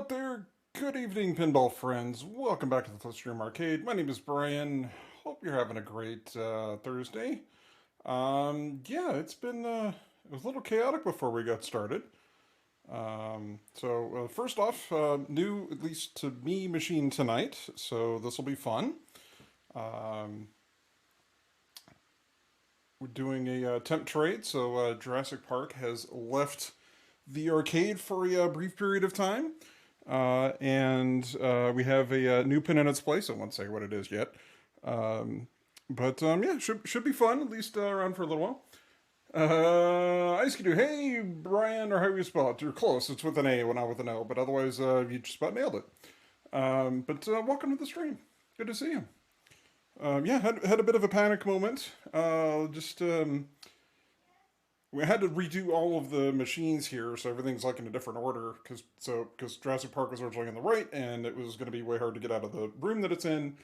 out there? Good evening, pinball friends. Welcome back to the Flipstream Arcade. My name is Brian. Hope you're having a great Thursday. Yeah, it was a little chaotic before we got started. First off, new, at least to me, machine tonight, so this will be fun. Um, we're doing a temp trade, so Jurassic Park has left the arcade for a brief period of time. And we have a new pin in its place. I won't say what it is yet. Yeah, should be fun, at least around for a little while. Ice Cube, hey, Brian, or how you spell it? You're close. It's with an A, not with an O, but otherwise, you just about nailed it. Welcome to the stream. Good to see you. Yeah, had a bit of a panic moment. We had to redo all of the machines here, so everything's like in a different order. Because Jurassic Park was originally on the right, and it was going to be way hard to get out of the room that it's in.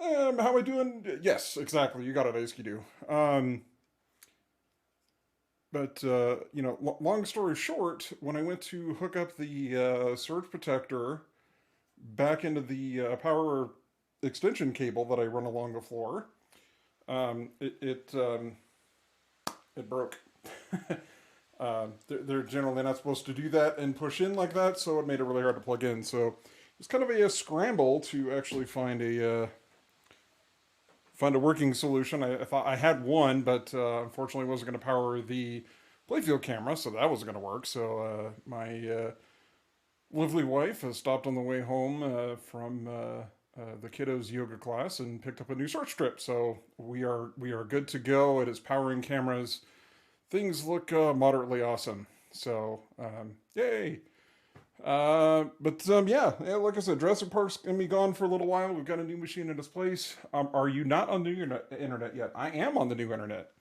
How I doing? Yes, exactly. You got it, Ice Cube. Long story short, when I went to hook up the surge protector back into the power extension cable that I run along the floor, um, it it um, it broke. They're generally not supposed to do that and push in like that, so it made it really hard to plug in. So it's kind of a scramble to actually find a working solution. I thought I had one, but unfortunately wasn't going to power the playfield camera, so that wasn't going to work. So my lovely wife has stopped on the way home from the kiddos' yoga class and picked up a new search strip. So we are good to go. It is powering cameras. Things look moderately awesome. So yay! Yeah, like I said, Jurassic Park's gonna be gone for a little while. We've got a new machine in its place. Are you not on the new internet yet? I am on the new internet.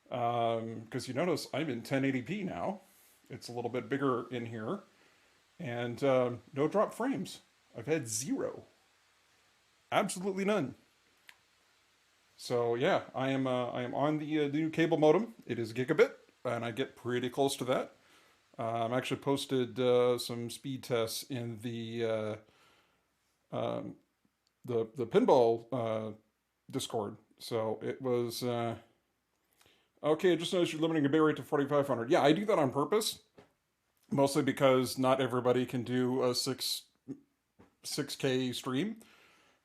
Because you notice I'm in 1080p now. It's a little bit bigger in here, and no drop frames. I've had zero, absolutely none. So yeah, I am on the new cable modem. It is gigabit, and I get pretty close to that. I actually posted some speed tests in um, the pinball Discord. So it was okay. I just noticed you're limiting your bitrate to 4500. Yeah, I do that on purpose, mostly because not everybody can do a six K stream.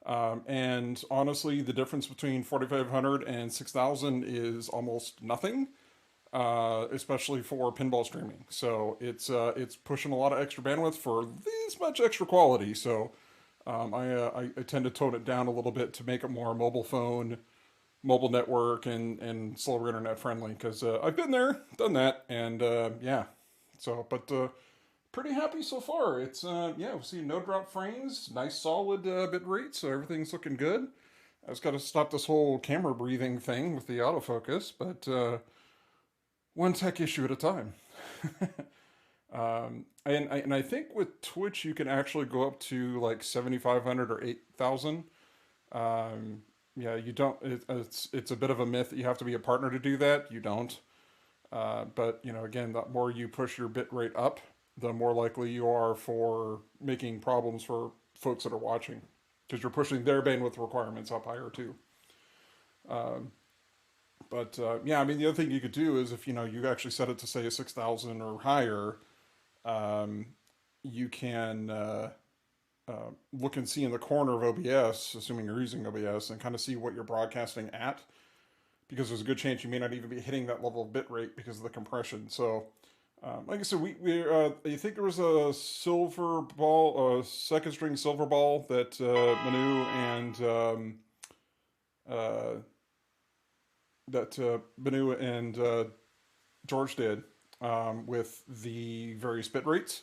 And honestly, the difference between 4500 and 6000 is almost nothing, especially for pinball streaming. So it's pushing a lot of extra bandwidth for this much extra quality. So I tend to tone it down a little bit to make it more mobile phone, mobile network, and slower internet friendly. Because I've been there, done that, and yeah. But pretty happy so far. It's yeah, we've seen no drop frames, nice solid bit rate, so everything's looking good. I just got to stop this whole camera breathing thing with the autofocus, but one tech issue at a time. And I think with Twitch you can actually go up to like 7500 or 8000. Yeah, you don't. It's a bit of a myth that you have to be a partner to do that. You don't. But again, the more you push your bit rate up, the more likely you are for making problems for folks that are watching, because you're pushing their bandwidth requirements up higher too. Um, yeah, I mean, the other thing you could do is if you actually set it to say a 6000 or higher, um, you can look and see in the corner of OBS, assuming you're using OBS, and kind of see what you're broadcasting at, because there's a good chance you may not even be hitting that level of bit rate because of the compression. So, like I said, I think there was a silver ball, a second string silver ball that Manu and uh, George did with the various bit rates,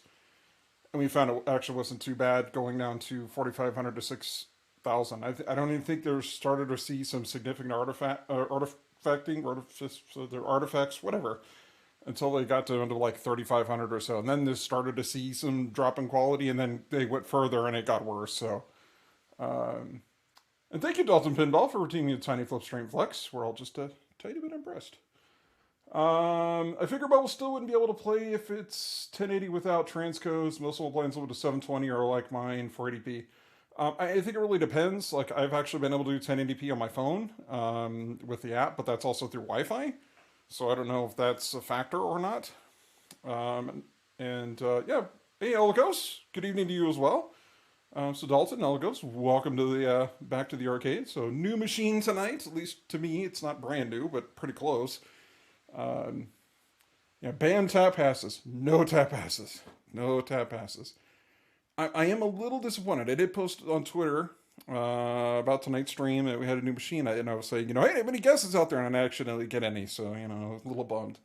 and we found it actually wasn't too bad going down to 4500 to 6000. I don't even think they're started to see some significant artifacts, whatever, until they got to into like 3500 or so, and then they started to see some drop in quality, and then they went further and it got worse. So, um, and thank you, Dalton Pinball, for redeeming a tiny flip stream flex. We're all just a tiny bit impressed. I figure Bubble still wouldn't be able to play if it's 1080 without transcodes. Most mobile plans over to 720 or like mine 480p. I think it really depends. Like I've actually been able to do 1080p on my phone with the app, but that's also through Wi-Fi. So I don't know if that's a factor or not. Yeah, hey Elgos, good evening to you as well. So Dalton, Elgos, welcome to the back to the arcade. So new machine tonight, at least to me. It's not brand new, but pretty close. Um, yeah, ban tap passes. No tap passes. No tap passes. I am a little disappointed. I did post on Twitter about tonight's stream that we had a new machine, and I was saying, hey, how many guesses out there? And I accidentally get any, so I was a little bummed.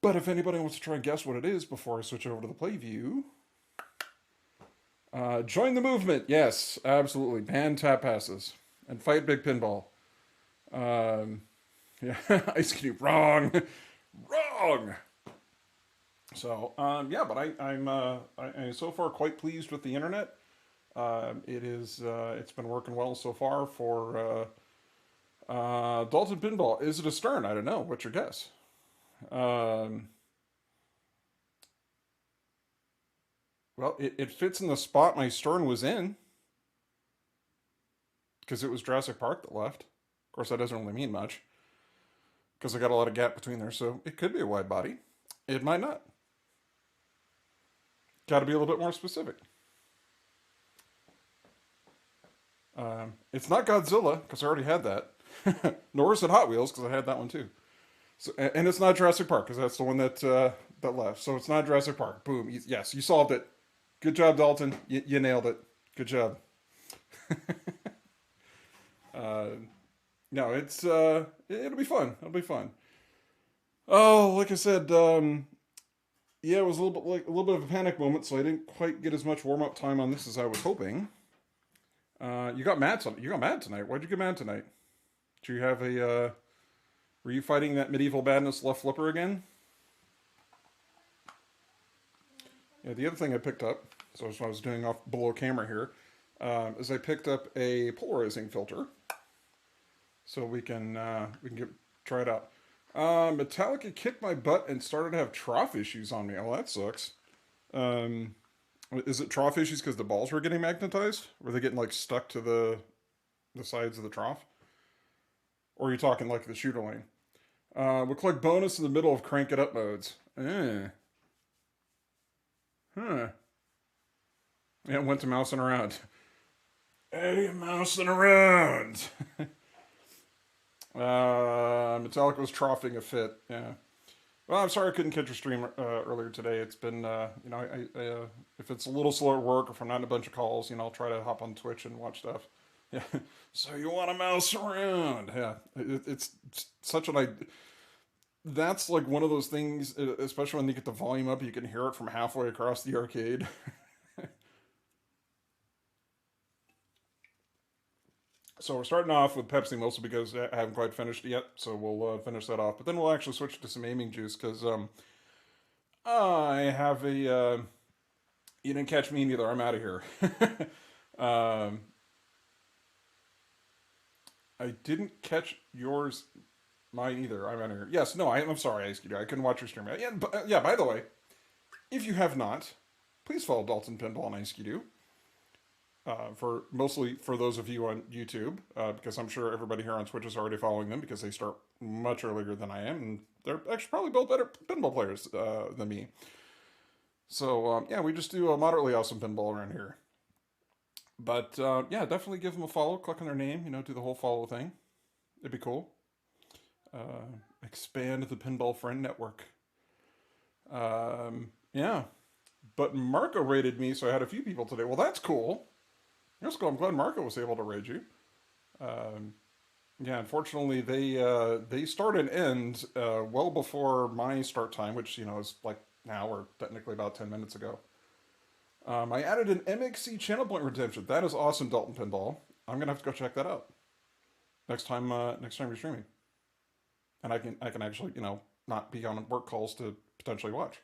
But if anybody wants to try and guess what it is before I switch over to the play view, join the movement. Yes, absolutely. Ban tap passes and fight big pinball. Um, yeah, Ice Cube, wrong, wrong. So yeah, but I'm so far quite pleased with the internet. It's been working well so far for Dalton Pinball. Is it a Stern? I don't know. What's your guess? Um, well, it fits in the spot my Stern was in because it was Jurassic Park that left. Of course, that doesn't really mean much because I got a lot of gap between there, so it could be a wide body. It might not. Got to be a little bit more specific. It's not Godzilla because I already had that. Nor is it Hot Wheels because I had that one too. So, and it's not Jurassic Park because that's the one that left. So it's not Jurassic Park. Boom. Yes, you solved it. Good job, Dalton. You nailed it. Good job. uh, no, it'll be fun. It'll be fun. Oh, like I said, yeah, it was a little bit of a panic moment, so I didn't quite get as much warm up time on this as I was hoping. You got mad. You got mad tonight. Why'd you get mad tonight? Did you have a? Were you fighting that medieval badness left flipper again? Yeah. The other thing I picked up, so as I was doing off below camera here, is I picked up a polarizing filter, so we can try it out. Metallica kicked my butt and started to have trough issues on me. Oh, that sucks. Um, is it trough issues because the balls were getting magnetized? Were they getting like stuck to the sides of the trough? Or are you talking like the shooter lane? We'll click bonus in the middle of crank it up modes. Huh. Yeah, went to mousing around. Hey, mousing around. Metallica was troughing a fit. Yeah. Well, I'm sorry I couldn't catch your stream earlier today. It's been, if it's a little slow at work or if I'm not in a bunch of calls, I'll try to hop on Twitch and watch stuff. Yeah. So you want to mouse around? Yeah. It's such an. That's like one of those things, especially when you get the volume up, you can hear it from halfway across the arcade. So we're starting off with Pepsi mostly because I haven't quite finished it yet. So we'll finish that off, but then we'll actually switch to some aiming juice because I have a. You didn't catch me neither. I'm out of here. um, I didn't catch yours, mine either. I'm out of here. Yes, no, I'm sorry, Ice Cube. I couldn't watch your stream. Yeah, yeah. By the way, if you have not, please follow Dalton Pinball and Ice Cube. For mostly for those of you on YouTube, because I'm sure everybody here on Twitch is already following them because they start much earlier than I am, and they're actually probably both better pinball players than me. So yeah, we just do a moderately awesome pinball around here. But yeah, definitely give them a follow. Click on their name. Do the whole follow thing. It'd be cool. Expand the pinball friend network. Yeah, but Marco rated me, so I had a few people today. Well, that's cool. That's cool. I'm glad Marco was able to raid you. Um, yeah, unfortunately, they start and end well before my start time, which is like now or technically about 10 minutes ago. I added an MXC channel point retention. That is awesome, Dalton Pinball. I'm gonna have to go check that out next time you're streaming, and I can actually not be on work calls to potentially watch.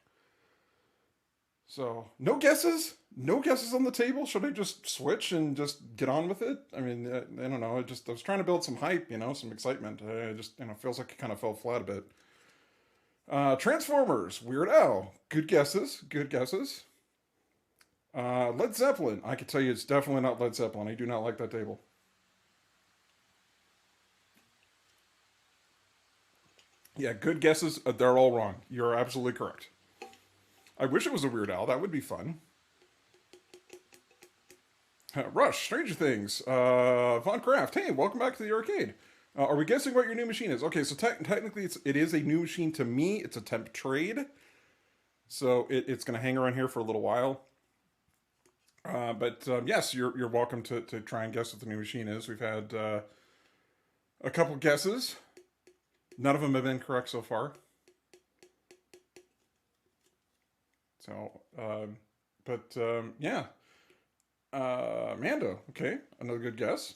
So, no guesses? No guesses on the table? Should I just switch and just get on with it? I mean, I don't know. I was trying to build some hype, some excitement. It just, feels like it kind of fell flat a bit. Transformers, Weird Al. Good guesses. Good guesses. Led Zeppelin. I can tell you it's definitely not Led Zeppelin. I do not like that table. Yeah, good guesses. They're all wrong. You're absolutely correct. I wish it was a Weird Al. That would be fun. Rush, Stranger Things. Von Kraft. Hey, welcome back to the arcade. Are we guessing what your new machine is? Okay, so technically it is a new machine to me. It's a temp trade. So it's going to hang around here for a little while. But yes, you're welcome to try and guess what the new machine is. We've had a couple guesses. None of them have been correct so far. So, yeah. Mando, okay, another good guess.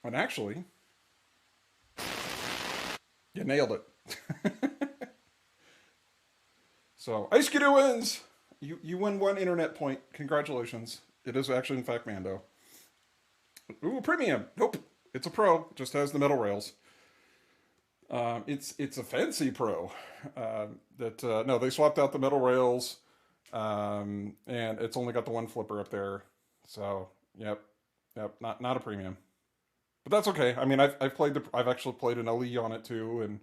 And actually, you nailed it. So, Ice Skidoo wins! You win 1 internet point. Congratulations. It is actually, in fact, Mando. Ooh, premium. Nope. It's a Pro. Just has the metal rails. It's a fancy Pro. No, they swapped out the metal rails, and it's only got the one flipper up there. So, yep, not a premium. But that's okay. I mean, I've actually played an LE on it too, and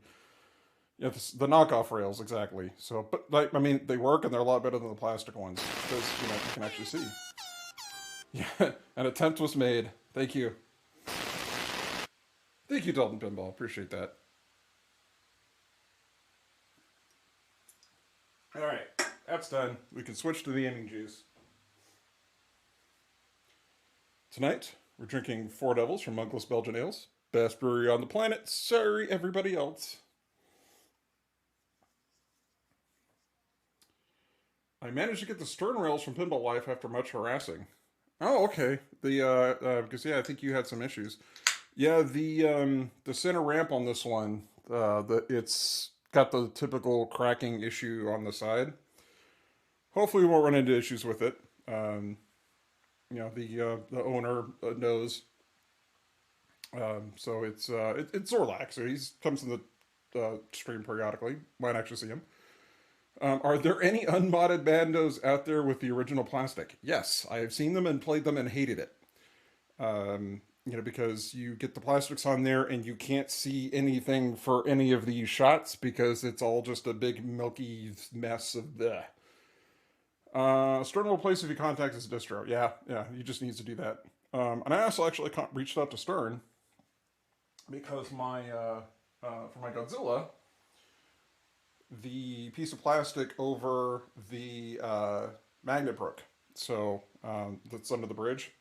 yeah, the knockoff rails exactly. So, but I mean, they work and they're a lot better than the plastic ones because you can actually see. Yeah, an attempt was made. Thank you. Thank you, Dalton Pinball. Appreciate that. All right, that's done. We can switch to the ending juice. Tonight, we're drinking Four Devils from Monkless Belgian Ales. Best brewery on the planet. Sorry, everybody else. I managed to get the stern rails from Pinball Life after much harassing. Oh, okay. Because I think you had some issues. Yeah, the center ramp on this one, it's got the typical cracking issue on the side. Hopefully, we won't run into issues with it. The owner knows. So it's Zorlak, so he comes in the stream periodically. Might actually see him. Are there any unmodded bandos out there with the original plastic? Yes, I have seen them and played them and hated it. Because you get the plastics on there and you can't see anything for any of these shots because it's all just a big milky mess of the. Stern will place if you contact his distro. Yeah, he just needs to do that. And I also actually reached out to Stern because for my Godzilla, the piece of plastic over the magnet broke. So that's under the bridge.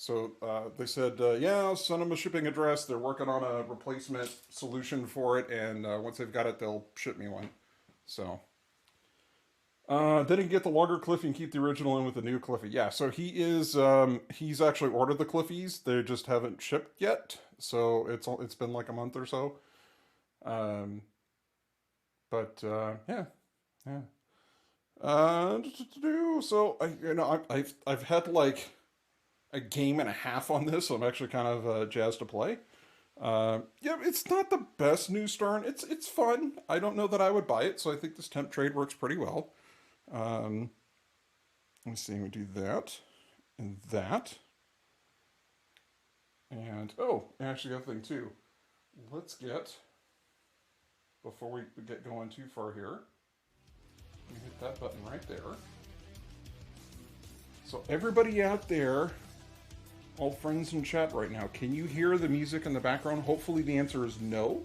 So they said, yeah, send them a shipping address. They're working on a replacement solution for it, and once they've got it, they'll ship me one. So then you can get the longer Cliffy and keep the original in with the new Cliffy. Yeah, so he's actually ordered the Cliffies. They just haven't shipped yet. So it's been like a month or so. Yeah. So I've had like a game and a half on this, so I'm actually kind of jazzed to play. It's not the best new Stern. It's fun. I don't know that I would buy it, so I think this temp trade works pretty well. Let me see, we do that and that. And actually, the other thing too. Let's get, before we get going too far here, you hit that button right there. So everybody out there, all friends in chat right now, can you hear the music in the background? Hopefully the answer is no,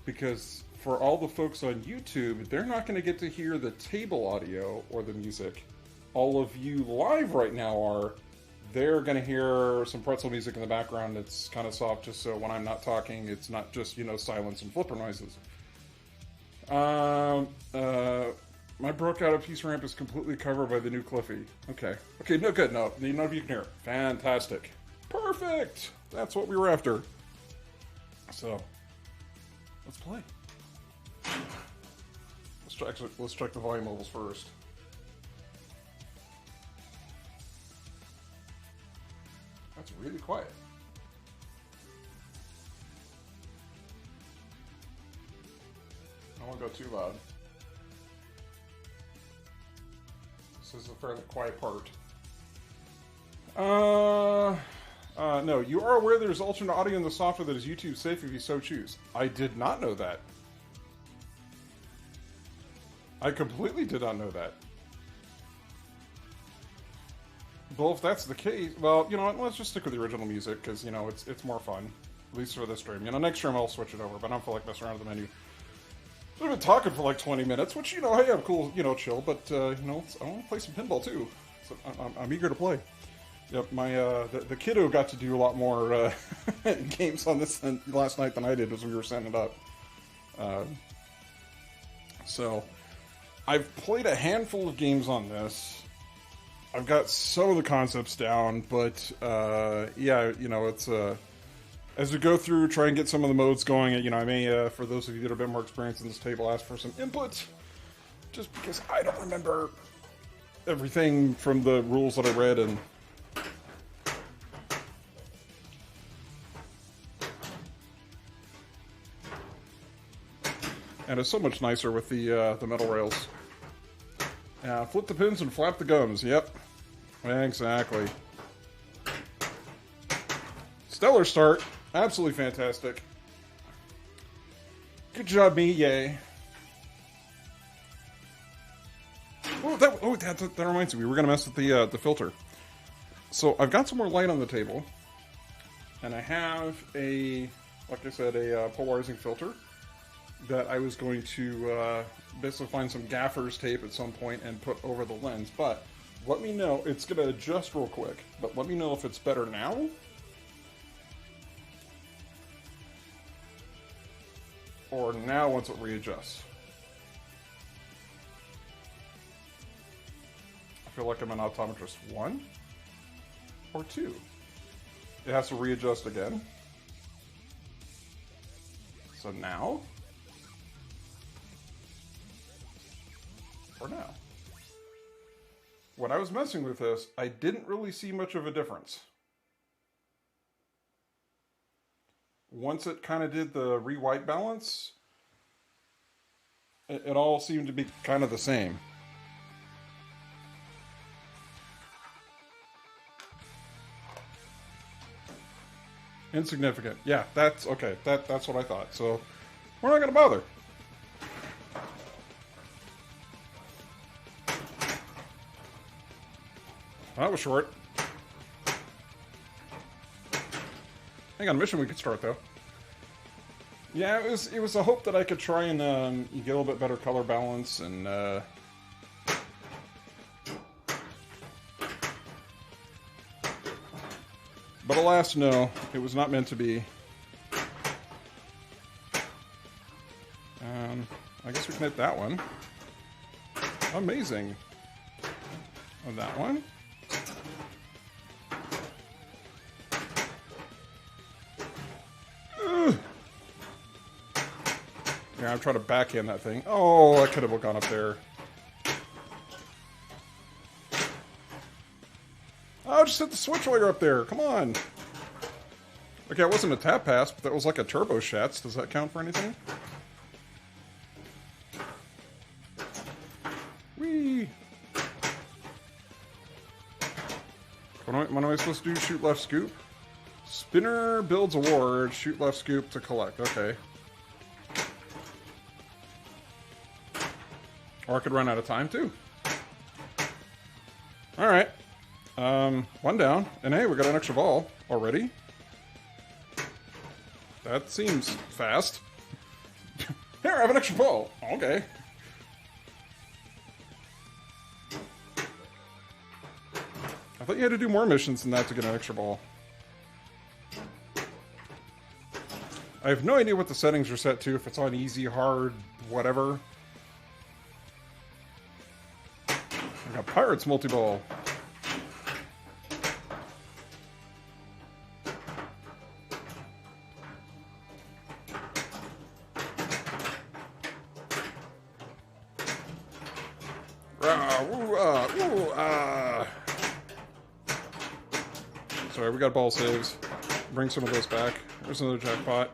because for all the folks on YouTube, they're not going to get to hear the table audio or the music. All of you live right now are. They're going to hear some pretzel music in the background that's kind of soft, just so when I'm not talking, it's not just, silence and flipper noises. My broke out a piece ramp is completely covered by the new Cliffy. Okay, no good, no. None of you can hear it. Fantastic. Perfect! That's what we were after. So, let's play. let's check the volume levels first. That's really quiet. I won't go too loud. This is a fairly quiet part. No, you are aware there's alternate audio in the software that is YouTube safe if you so choose. I did not know that. I completely did not know that. Well, if that's the case, well, you know what, let's just stick with the original music, because, you know, it's more fun. At least for this stream. You know, next stream I'll switch it over, but I don't feel like messing around with the menu. So I've been talking for like 20 minutes, which, you know, hey, I'm cool, you know, chill, but, you know, I want to play some pinball, too. So I'm eager to play. Yep, my, the kiddo got to do a lot more, games on this last night than I did as we were setting it up. So, I've played a handful of games on this. I've got some of the concepts down, but, yeah, you know, it's, as we go through, try and get some of the modes going, you know, I may, for those of you that have been more experienced in this table, ask for some input, just because I don't remember everything from the rules that I read, and it's so much nicer with the metal rails. Flip the pins and flap the gums. Yep, exactly. Stellar start. Absolutely fantastic. Good job, me. Yay. Oh, that reminds me. We were gonna mess with the filter. So I've got some more light on the table, and I have like I said, a polarizing filter that I was going to basically find some gaffer's tape at some point and put over the lens. But let me know. It's going to adjust real quick, but let me know if it's better now or now once it readjusts. I feel like I'm an optometrist 1 or 2. It has to readjust again. So now, or now. When I was messing with this, I didn't really see much of a difference. Once it kind of did the re-white balance, it all seemed to be kind of the same. Insignificant. Yeah, that's okay. That's what I thought. So we're not going to bother. That was short. Hang on, mission we could start though. Yeah, it was a hope that I could try and get a little bit better color balance and but alas, no, it was not meant to be. I guess we can hit that one. Amazing. On that one. Yeah, I'm trying to backhand that thing. Oh, I could have gone up there. Oh, just hit the switch while you're up there. Come on. Okay, it wasn't a tap pass, but that was like a turbo shats. Does that count for anything? Whee! What am I supposed to do? Shoot left scoop? Spinner builds award. Shoot left scoop to collect. Okay. Or I could run out of time, too. Alright. One down. And hey, we got an extra ball already. That seems fast. Here, I have an extra ball. Okay. I thought you had to do more missions than that to get an extra ball. I have no idea what the settings are set to, if it's on easy, hard, whatever. I got Pirates multi-ball. Sorry, we got ball saves. Bring some of those back. There's another jackpot.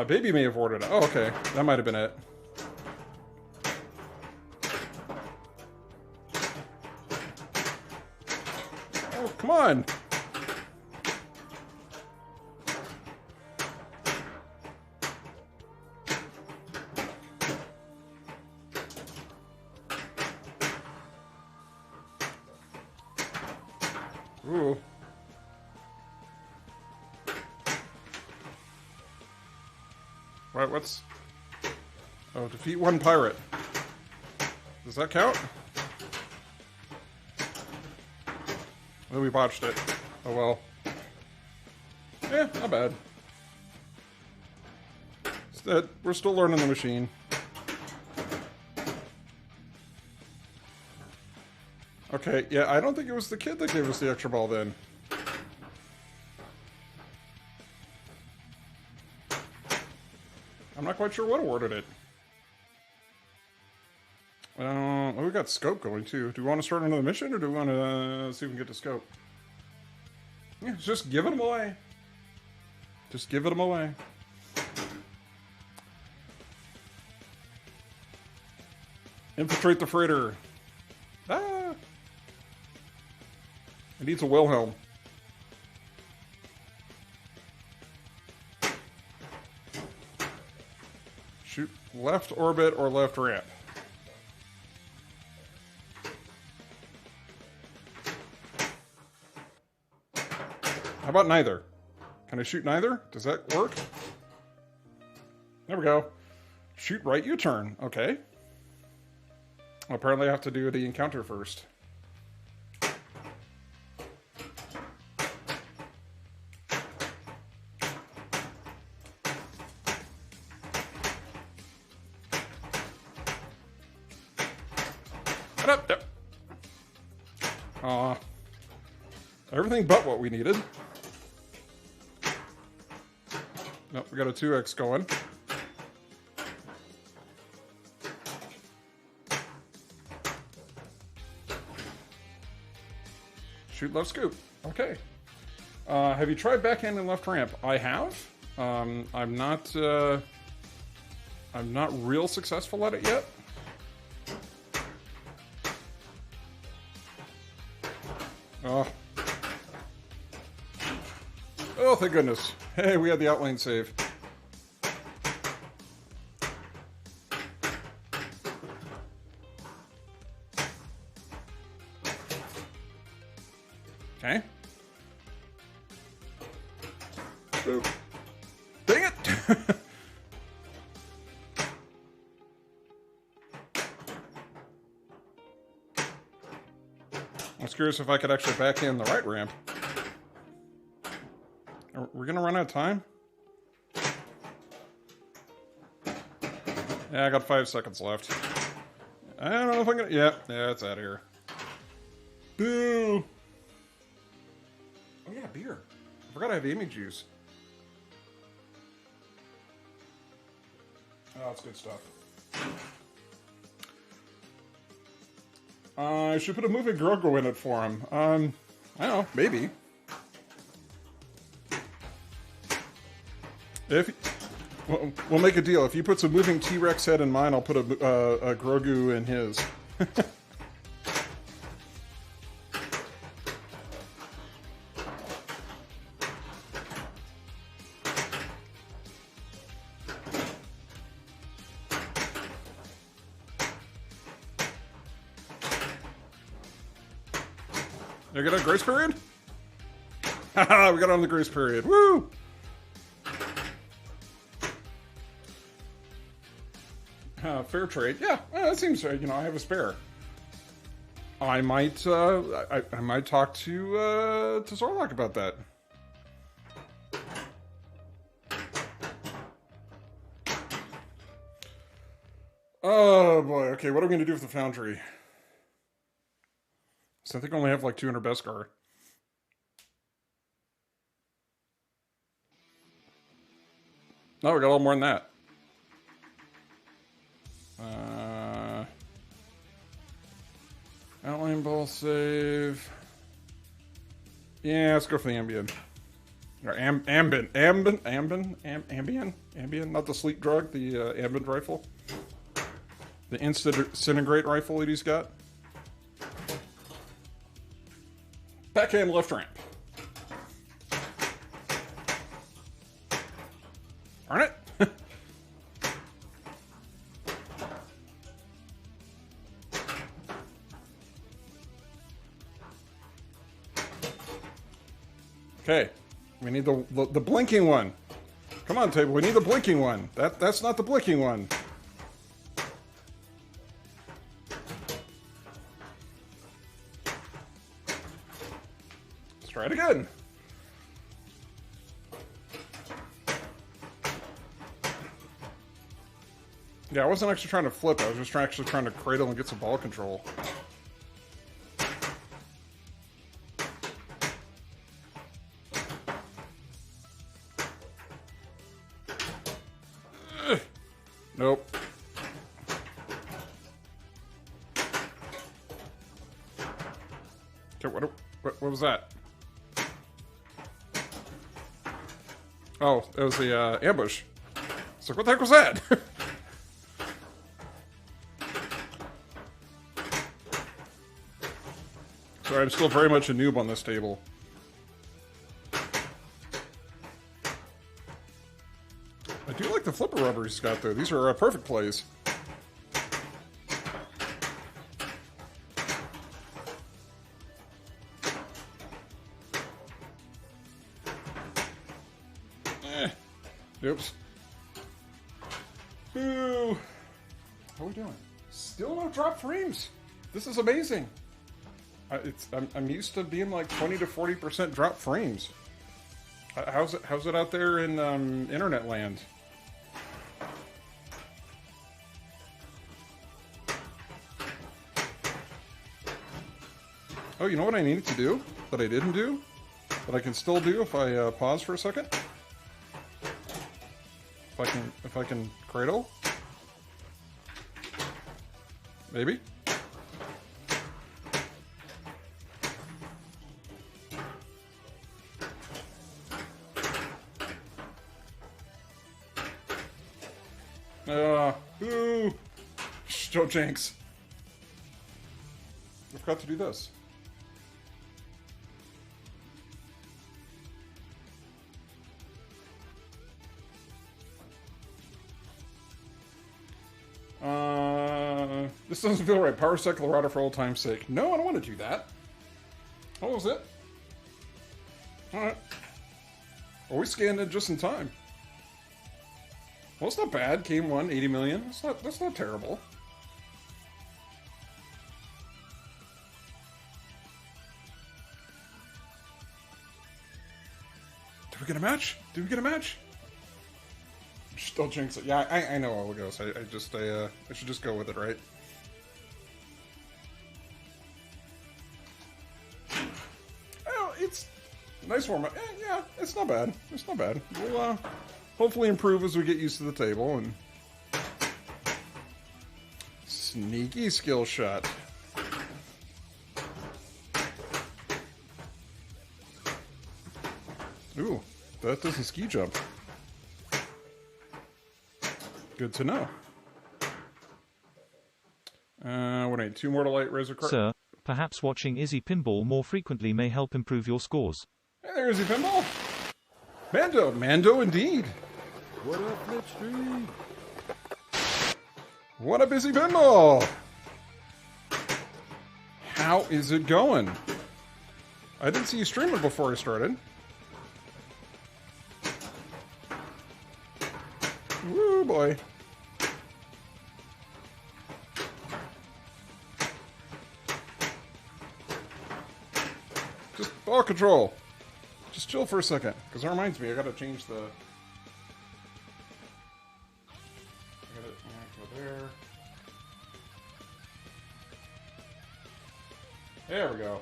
Baby may have ordered it. Oh, okay. That might have been it. Oh, come on! Ooh. Right, what's... Oh, defeat one pirate. Does that count? Oh, we botched it. Oh well. Yeah, not bad. We're still learning the machine. Okay, yeah, I don't think it was the kid that gave us the extra ball then. I'm not quite sure what awarded it. Oh, we got scope going too. Do we want to start another mission, or do we want to see if we can get to scope? Yeah, just giving them away. Just giving them away. Infiltrate the freighter. Ah! It needs a Wilhelm. Shoot left orbit or left ramp. How about neither? Can I shoot neither? Does that work? There we go. Shoot right U-turn. Okay. Apparently I have to do the encounter first. Yep. Everything but what we needed. Nope, we got a 2x going. Shoot left scoop. Okay. Have you tried backhand and left ramp? I have. I'm not real successful at it yet. Oh, thank goodness. Hey, we had the outlane save. Okay. Boop. Dang it! I was curious if I could actually backhand the right ramp. Are we gonna run out of time? Yeah, I got 5 seconds left. I don't know if I'm gonna... Yeah, it's out of here. Boo! Oh yeah, beer. I forgot I have Amy juice. Oh, that's good stuff. I should put a moving Grogu in it for him. I don't know, maybe. If we'll make a deal. If you put some moving T-Rex head in mine, I'll put a Grogu in his. You got a grace period? Haha, we got on the grace period. Woo! Fair trade. Yeah, that seems fair. You know, I have a spare. I might, I might talk to Zorlak about that. Oh boy. Okay, what are we gonna do with the foundry? So I think I only have like 200 Beskar. No, we got a little more than that. Outline ball save. Yeah, let's go for the Ambien. Or Ambien, not the sleep drug, the Ambien rifle. The Incinerate rifle that he's got. Backhand left ramp. Darn it! Okay, we need the blinking one. Come on, table. We need the blinking one. That's not the blinking one. Let's try it again. Yeah, I wasn't actually trying to flip. I was just actually trying to cradle and get some ball control. Nope. Okay, what was that? Oh, it was the ambush. So what the heck was that? Sorry, I'm still very much a noob on this table. I do like the flipper rubber he's got, though. These are perfect plays. Oops. Ooh. How are we doing? Still no drop frames. This is amazing. I'm used to being like 20 to 40% drop frames. How's it out there in internet land? Oh, you know what I needed to do that I didn't do, that I can still do if I pause for a second. If I can cradle, maybe. Ooh, Joe Jinx. I forgot to do this. This doesn't feel right. Power set Colorado for old time's sake. No, I don't want to do that. What was it? Alright. Always scanned it just in time. Well, it's not bad. Game 1, 80 million. That's not terrible. Did we get a match? Did we get a match? Still jinx it. Yeah, I know how it goes. I should just go with it, right? Oh, it's a nice warm-up. Yeah, it's not bad. It's not bad. We'll hopefully improve as we get used to the table. And sneaky skill shot. Ooh, that doesn't ski jump. Good to know. What I need? 2 more to light razor card. Sir, perhaps watching Izzy Pinball more frequently may help improve your scores. Hey there, Izzy Pinball. Mando indeed. What up, Flip Street? What up, Izzy Pinball? How is it going? I didn't see you streaming before I started. Woo, boy. Just ball control. Just chill for a second, because that reminds me, I gotta change the... go there. There we go.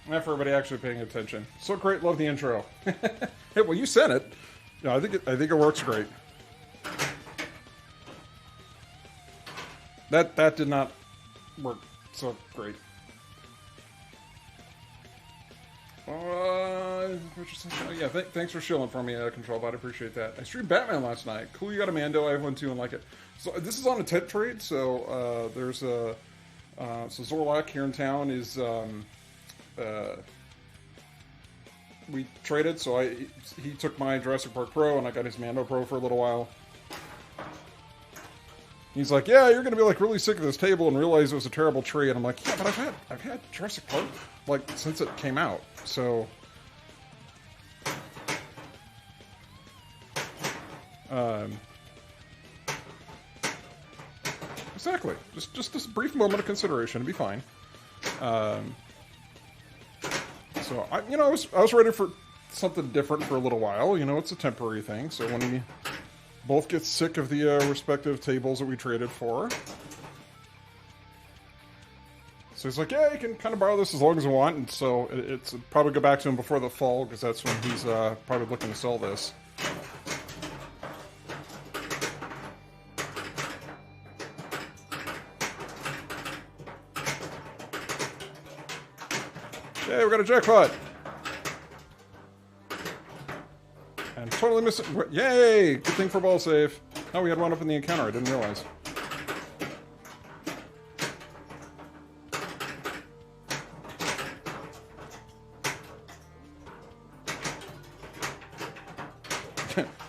And for everybody actually paying attention. So great, love the intro. Hey, well, you said it. Yeah, I think it works great. That did not work so great. Yeah, thanks for shilling for me, Control Bot. I appreciate that. I streamed Batman last night. Cool, you got a Mando. I have one too and like it. So this is on a temp trade. So there's a so Zorlak here in town is we traded. So he took my Jurassic Park Pro and I got his Mando Pro for a little while. He's like, yeah, you're gonna be like really sick of this table and realize it was a terrible tree. And I'm like, yeah, but I've had Jurassic Park like since it came out. So exactly. Just this brief moment of consideration, it'd be fine. So I was ready for something different for a little while. You know, it's a temporary thing. So when we both get sick of the respective tables that we traded for. So he's like, yeah, you can kind of borrow this as long as you want. And so it's probably go back to him before the fall, because that's when he's probably looking to sell this. Hey, we got a jackpot! And totally missed it. Yay! Good thing for ball save. Oh, we had one up in the encounter. I didn't realize.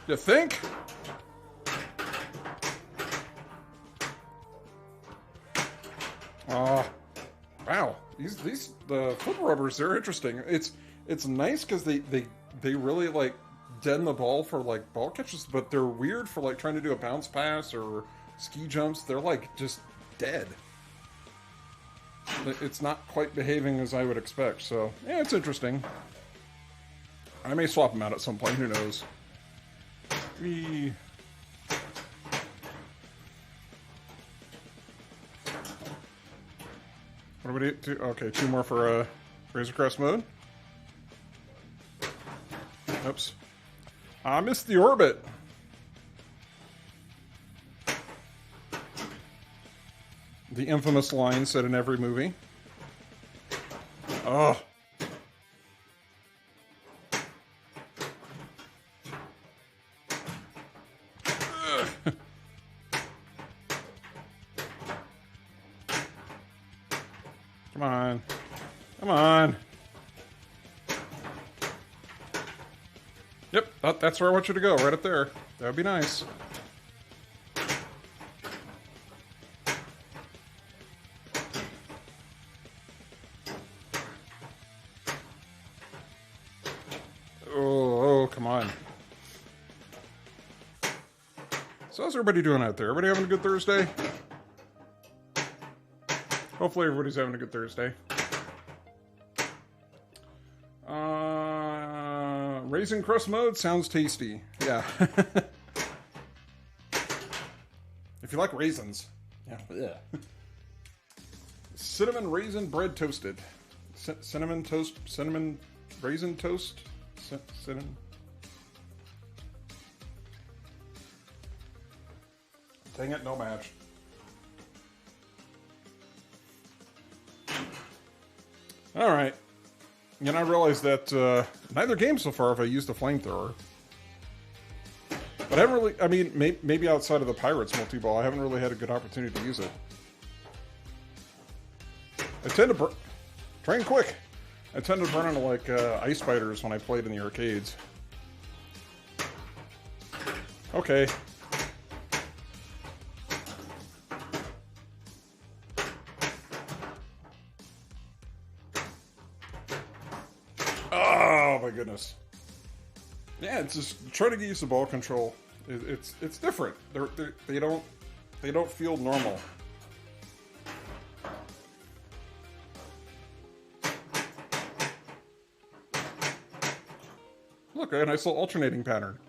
You think? Wow. These the foot rubbers, they're interesting. It's nice because they really like den the ball for like ball catches, but they're weird for like trying to do a bounce pass or ski jumps. They're like just dead. It's not quite behaving as I would expect. So yeah, it's interesting. I may swap them out at some point. Who knows? What do we do? Okay, 2 more for Razor Crest mode. Oops. I missed the orbit. The infamous line said in every movie. Oh. Come on. Come on. Yep, that's where I want you to go, right up there. That would be nice. Oh, come on. So how's everybody doing out there? Everybody having a good Thursday? Hopefully everybody's having a good Thursday. Raisin crust mode sounds tasty. Yeah. If you like raisins. Yeah. Cinnamon raisin bread toasted. Cinnamon raisin toast. Cinnamon. Dang it, no match. All right. And I realized that neither game so far have I used a flamethrower. But I haven't really, I mean, maybe outside of the Pirates multi-ball, I haven't really had a good opportunity to use it. I tend to train quick. I tend to burn into like ice spiders when I played in the arcades. Okay. Oh my goodness. Yeah, it's just trying to get used to ball control. It's different. They don't feel normal. Look, a nice little alternating pattern.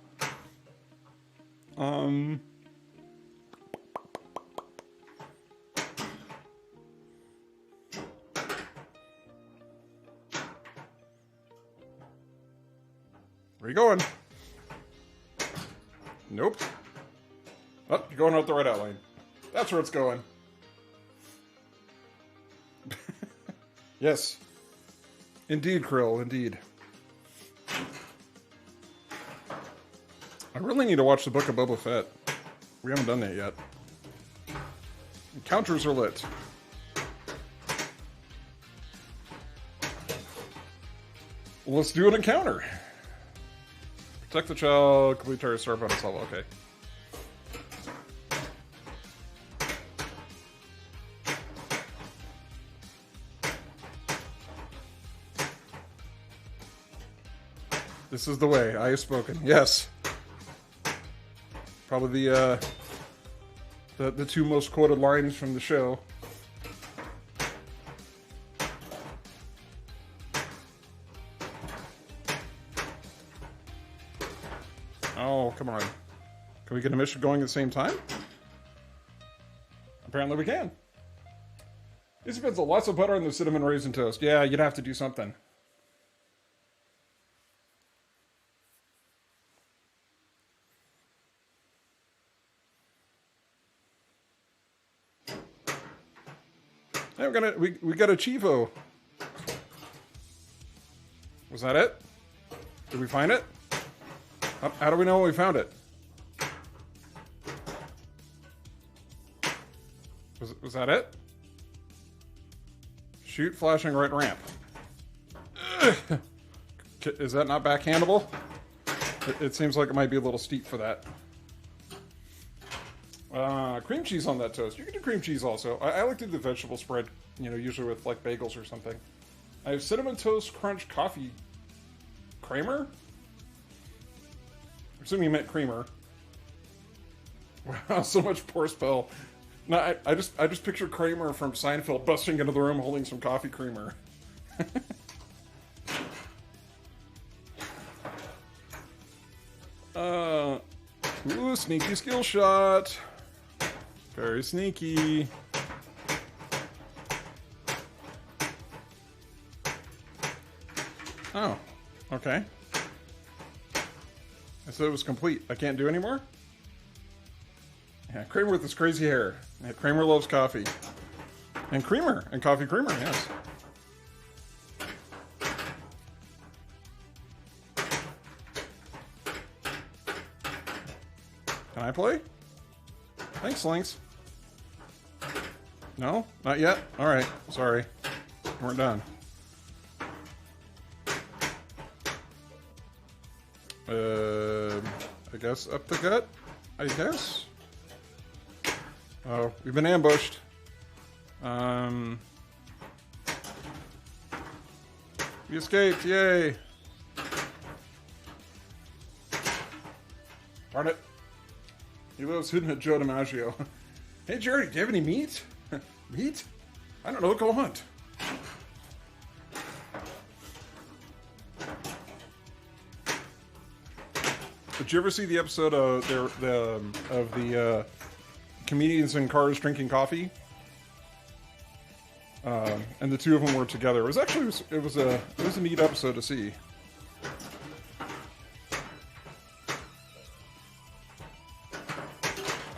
Where you going? Nope. Oh, you're going out the right outline. That's where it's going. Yes. Indeed, Krill, indeed. I really need to watch the Book of Boba Fett. We haven't done that yet. Encounters are lit. Well, let's do an encounter. Protect the child, complete target, start bonus level. Okay. This is the way. I have spoken. Yes. Probably the two most quoted lines from the show. Oh, come on. Can we get a mission going at the same time? Apparently we can. This depends on lots of butter on the cinnamon raisin toast. Yeah, you'd have to do something. Hey, we got a Chivo. Was that it? Did we find it? How do we know we found it? Was that it? Shoot flashing right ramp. Ugh. Is that not backhandable? It seems like it might be a little steep for that. Cream cheese on that toast. You can do cream cheese also. I like to do the vegetable spread, you know, usually with like bagels or something. I have cinnamon toast crunch coffee creamer. I'm assuming you meant creamer. Wow, so much poor spell. No, I just picture Kramer from Seinfeld busting into the room holding some coffee creamer. Ooh, sneaky skill shot. Very sneaky. Oh, okay. I said it was complete. I can't do anymore? Yeah, Kramer with his crazy hair. Yeah, Kramer loves coffee. And creamer. And coffee creamer, yes. Can I play? Thanks, Lynx. No? Not yet? Alright. Sorry. We're done. I guess up the gut? I guess? Oh, we've been ambushed. We escaped, yay! Darn it. He lives hidden at Joe DiMaggio. Hey, Jerry, do you have any meat? Meat? I don't know, go hunt. Did you ever see the episode of the comedians in cars drinking coffee? And the two of them were together. It was actually it was a neat episode to see.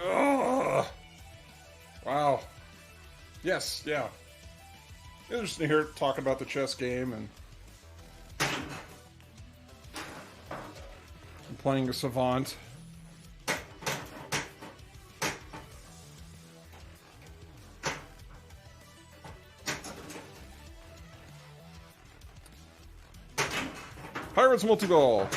Oh, wow. Yes, yeah. Interesting to hear talking about the chess game and playing a savant. Pirates multi-ball.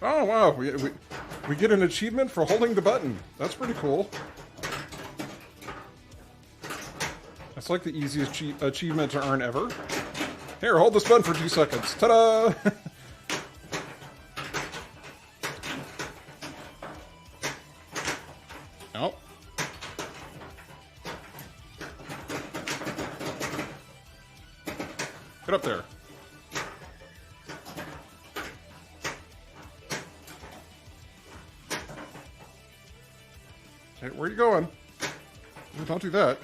Oh wow, we get an achievement for holding the button. That's pretty cool. That's like the easiest achievement to earn ever. Here, hold this button for 2 seconds. Ta-da! Oh. Get up there. Okay, where are you going? Don't do that.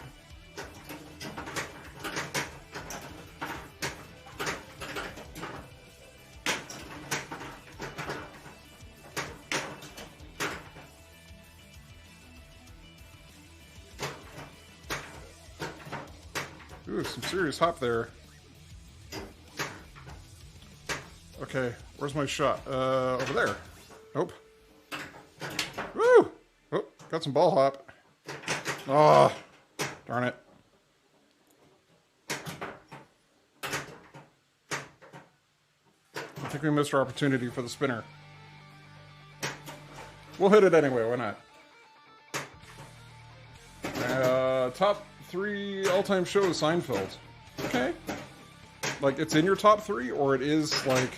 Ooh, some serious hop there. Okay, where's my shot? Over there. Nope. Woo! Oh, got some ball hop. Oh, darn it. I think we missed our opportunity for the spinner. We'll hit it anyway, why not? Top 3 all-time show is Seinfeld. Okay. Like, it's in your top 3, or it is, like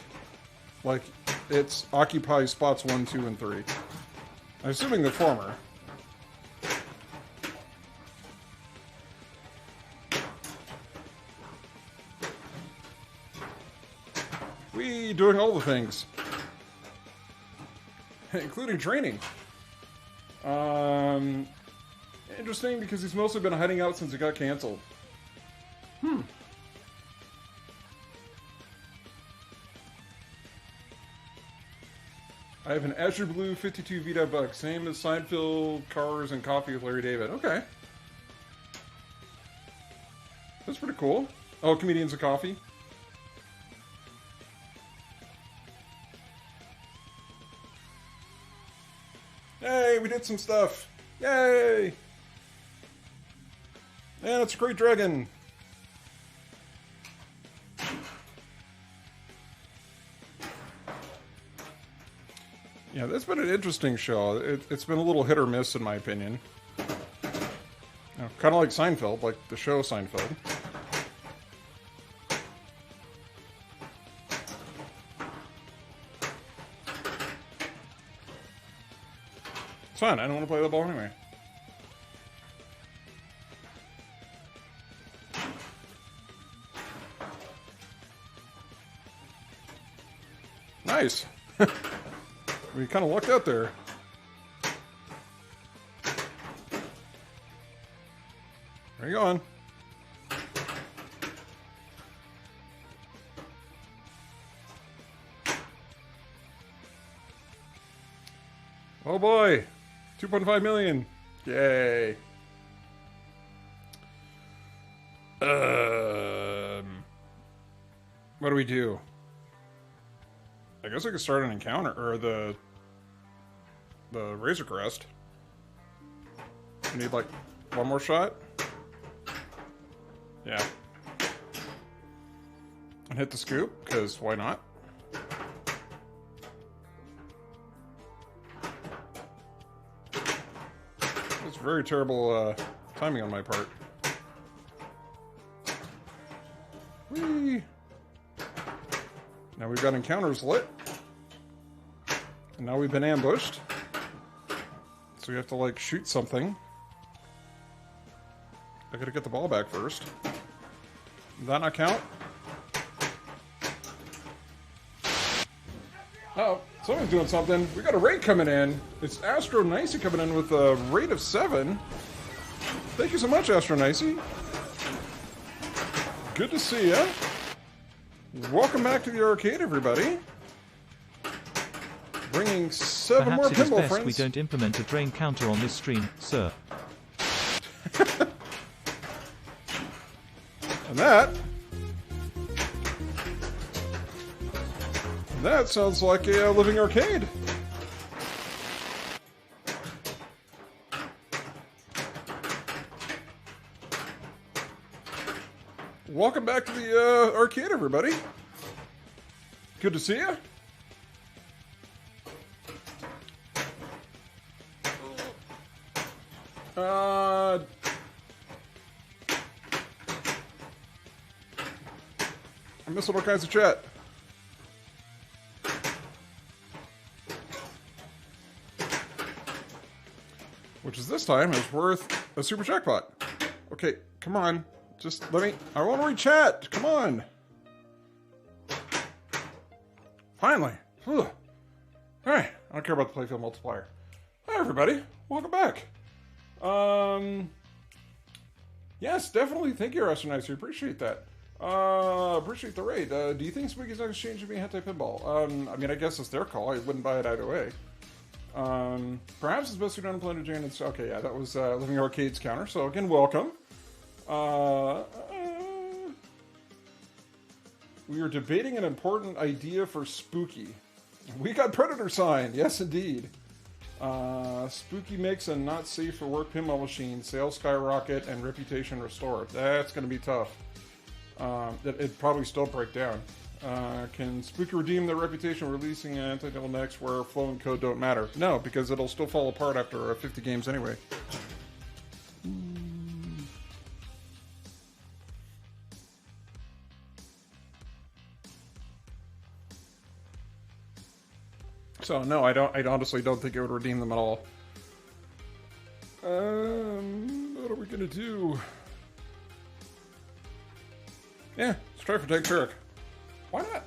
it's occupies spots 1, 2, and 3. I'm assuming the former. We doing all the things. Including training. Interesting, because he's mostly been hiding out since it got canceled. I have an Azure Blue 52 VW buck, same as Seinfeld, Cars, and Coffee with Larry David. Okay. That's pretty cool. Oh, Comedians of Coffee. Yay, we did some stuff. Yay! And it's a great dragon. Yeah, that's been an interesting show. It's been a little hit or miss, in my opinion. Kind of like Seinfeld, like the show Seinfeld. It's fun. I don't want to play the ball anyway. Nice. We kind of lucked out there. Where are you going? Oh boy. 2.5 million. Yay. What do we do? I guess I could start an encounter, or the Razor Crest. I need like one more shot. Yeah. And hit the scoop, because why not? That's very terrible timing on my part. Whee! Now we've got encounters lit. And now we've been ambushed. So we have to, like, shoot something. I gotta get the ball back first. Does that not count? Oh, someone's doing something. We got a raid coming in. It's Astro Nicey coming in with a rate of 7. Thank you so much, Astro Nicey. Good to see ya. Welcome back to the arcade, everybody. Bringing 7 more Perhaps it is pinball best friends. we don't implement a drain counter on this stream, sir. And that sounds like a living arcade. Welcome back to the arcade, everybody. Good to see you. I'm missing all kinds of chat. Which is this time is worth a super jackpot. Okay, come on. Just let me... I want to read chat. Come on. Finally. Ugh. Alright. I don't care about the playfield multiplier. Hi, everybody. Welcome back. Yes, definitely. Thank you, Astronauts. We appreciate that. Appreciate the raid. Do you think Spooky's Next Exchange should be Hentai Pinball? I mean, I guess it's their call. I wouldn't buy it either way. Perhaps it's best to don't plan to Jane. Okay, yeah, that was Living Arcade's counter. So again, welcome. We are debating an important idea for Spooky. We got Predator signed. Yes, indeed. Spooky makes a not safe for work pinball machine. Sales skyrocket and reputation restored. That's going to be tough. It'd probably still break down. Can Spooky redeem their reputation releasing an anti-double next where flow and code don't matter? No, because it'll still fall apart after 50 games anyway. So no, I honestly don't think it would redeem them at all. What are we gonna do? Yeah, let's try for Tank Turek. Why not?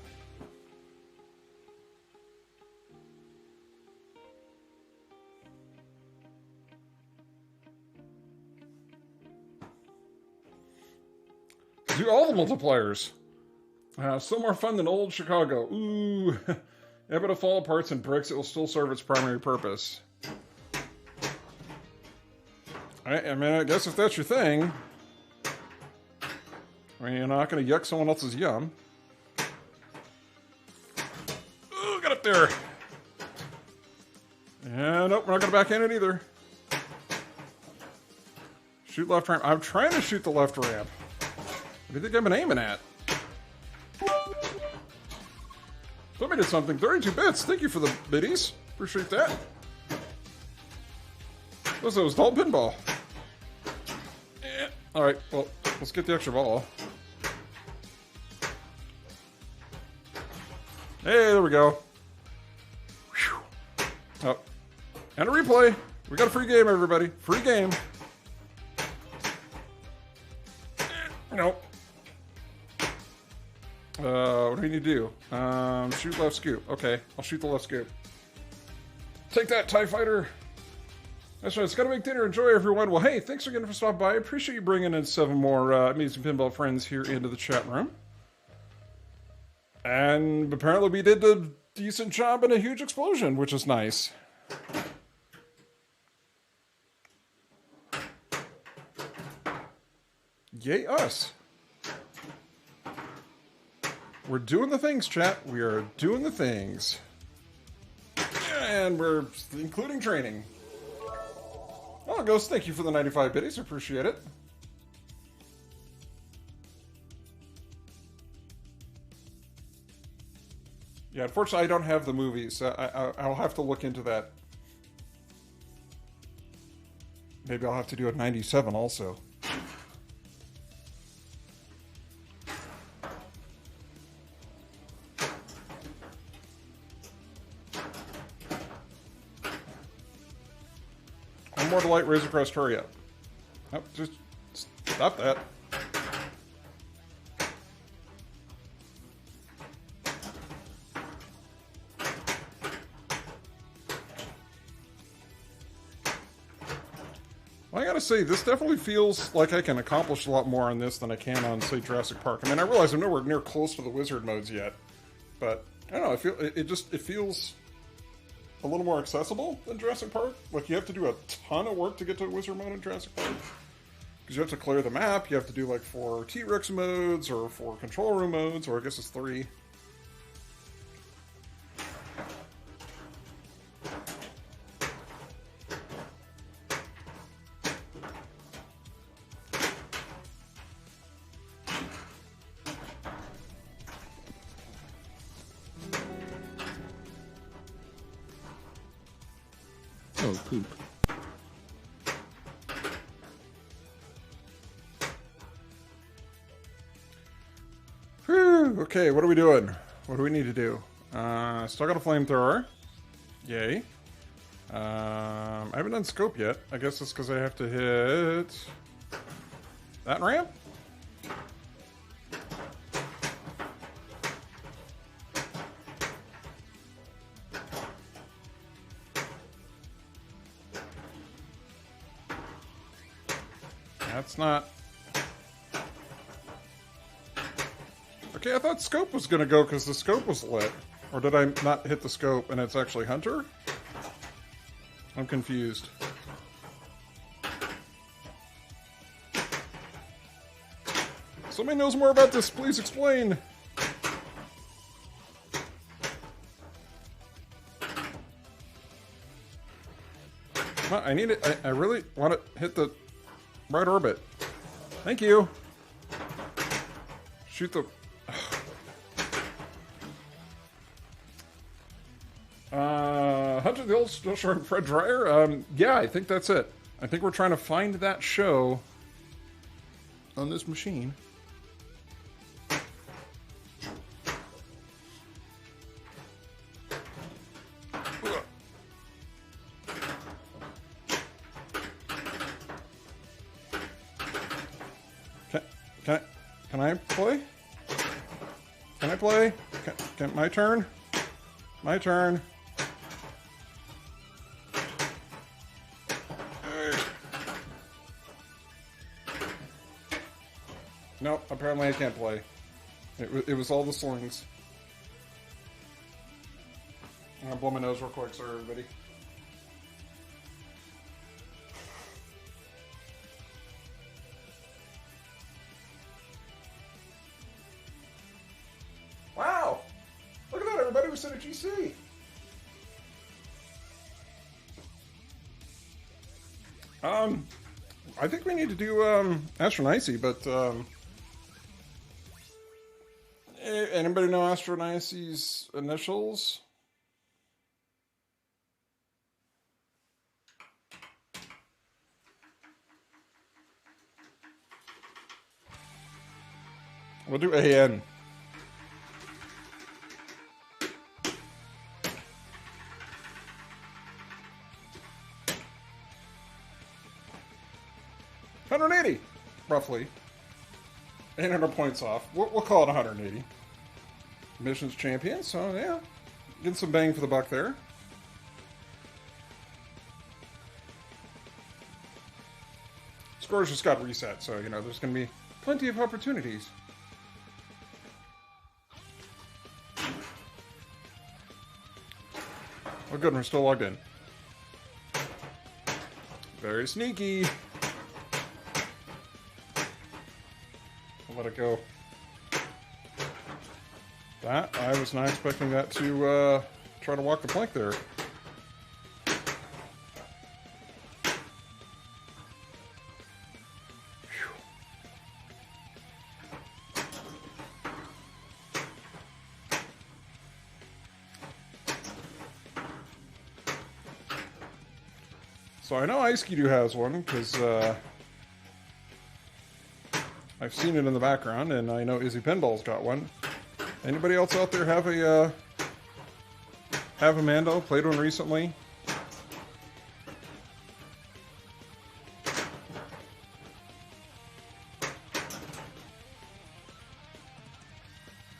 Do all the multipliers. Still more fun than old Chicago. Ooh. Yeah, but it'll fall apart and bricks, it will still serve its primary purpose. I mean, I guess if that's your thing. I mean, you're not going to yuck someone else's yum. Ooh, got up there. Yeah, nope, we're not going to backhand it either. Shoot left ramp. I'm trying to shoot the left ramp. What do you think I've been aiming at? Somebody did something. 32 bits. Thank you for the biddies. Appreciate that. This was dull pinball. Yeah. Alright, well, let's get the extra ball. Hey, there we go. Whew. Oh. And a replay. We got a free game, everybody. Free game. Nope. What do we need to do? Shoot left scoop. Okay, I'll shoot the left scoop. Take that, TIE Fighter! That's right, it's gotta make dinner. Enjoy, everyone. Well, hey, thanks again for stopping by. I appreciate you bringing in 7 more amazing pinball friends here into the chat room. And apparently we did a decent job in a huge explosion, which is nice. Yay us. We're doing the things, chat. We are doing the things. And we're including training. Oh, Ghost, thank you for the 95 biddies. Appreciate it. Yeah, unfortunately, I don't have the movies. I'll have to look into that. Maybe I'll have to do a 97 also. More to light, Razor Crest, hurry up. Nope, just stop that. Well, I gotta say, this definitely feels like I can accomplish a lot more on this than I can on, say, Jurassic Park. I mean, I realize I'm nowhere near close to the wizard modes yet, but I don't know, it feels a little more accessible than Jurassic Park. Like, you have to do a ton of work to get to a wizard mode in Jurassic Park. Because you have to clear the map, you have to do like 4 T-Rex modes, or 4 control room modes, or I guess it's 3. Oh, poop. Whew, okay, what are we doing? What do we need to do? Still got a flamethrower. Yay. I haven't done scope yet. I guess it's because I have to hit that ramp? That's not... Okay, I thought scope was gonna go because the scope was lit. Or did I not hit the scope and it's actually Hunter? I'm confused. Somebody knows more about this, please explain. Come on, I need it. I really want to hit the right orbit. Thank you. Shoot the... Hunter the Old Still Short Fred Dryer? Yeah, I think that's it. I think we're trying to find that show on this machine. Can I play? Can I play? Can my turn? My turn. Nope, apparently I can't play. It was all the slings. I'm gonna blow my nose real quick, sorry everybody. Wow! Look at that, everybody, we sent a GC! I think we need to do, Astronicey, but, anybody know Astronicey's initials? We'll do AN. $180, roughly. 800 points off. We'll call it 180. Missions champion, so yeah. Getting some bang for the buck there. Scores just got reset, so, you know, there's going to be plenty of opportunities. Oh, good, we're still logged in. Very sneaky. I'll let it go. That, I was not expecting that to try to walk the plank there. So I know Ice Skidoo has one, because I've seen it in the background, and I know Izzy Pinball's got one. Anybody else out there have a Mando? Played one recently?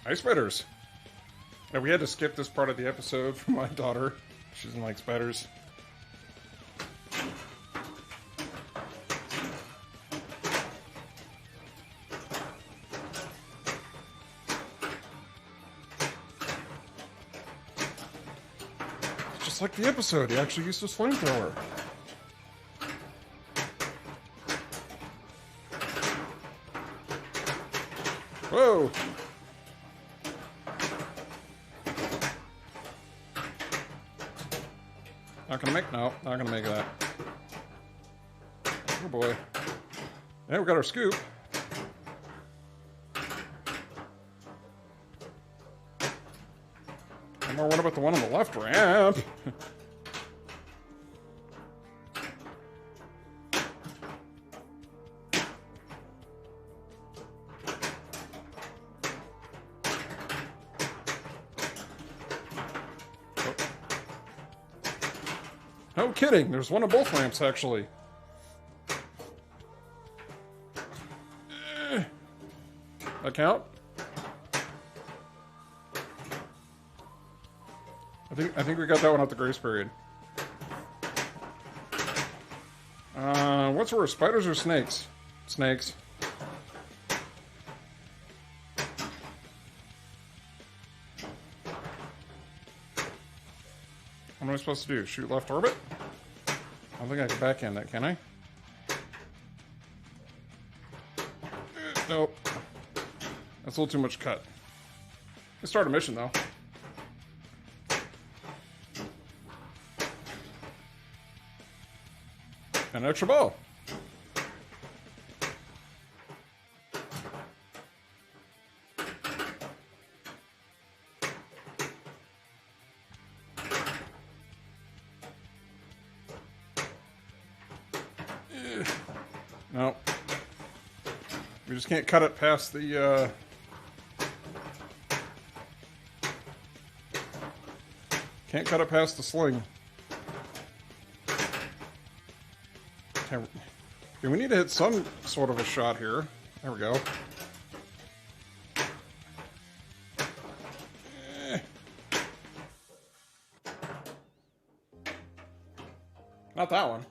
Ice spiders. And we had to skip this part of the episode for my daughter. She doesn't like spiders. Just like the episode, he actually used his flamethrower. Whoa! Not gonna make, no, not gonna make that. Oh boy. Yeah, we got our scoop. I'm more worried about the one on the left ramp. No kidding, there's one on both ramps, actually. That count? I think we got that one out the grace period. What's worse, spiders or snakes? Snakes. What am I supposed to do? Shoot left orbit? I don't think I can backhand that, can I? Nope. That's a little too much cut. Let's start a mission, though. An extra ball. No. We just can't cut it past the, Can't cut it past the sling. Okay, we need to hit some sort of a shot here. There we go. Not that one.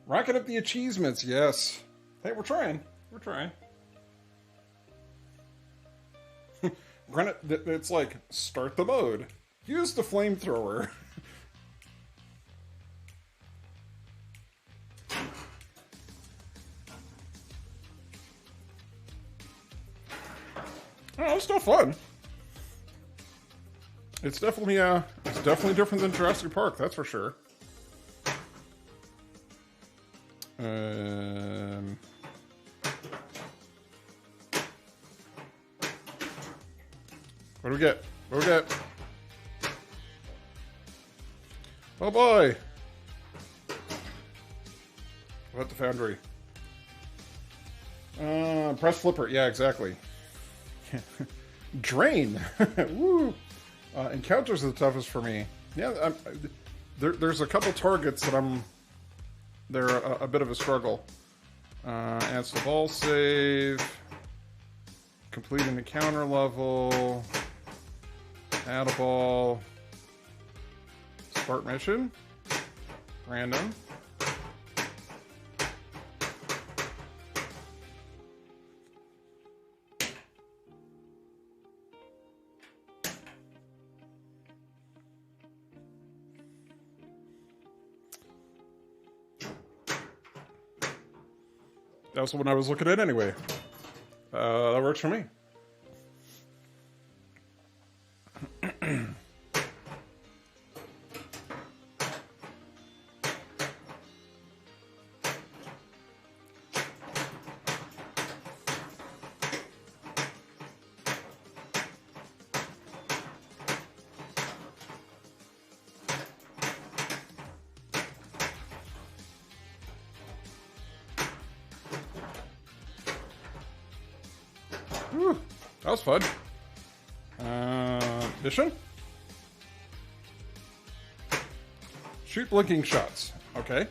Rocking up the achievements, yes. Hey, we're trying. We're trying. Granted, it's like, start the mode. Use the flamethrower. Oh, it's still fun. It's definitely different than Jurassic Park, that's for sure. What do we get? What do we get? Oh boy! What the foundry? Press flipper. Yeah, exactly. Drain. Woo! Encounters are the toughest for me. Yeah, there's a couple targets that they're a bit of a struggle. Adds the ball save. Completing the counter level. Add a ball. Start mission. Random. That's what I was looking at anyway. That works for me. Whew, that was fun. Mission? Shoot blinking shots. Okay.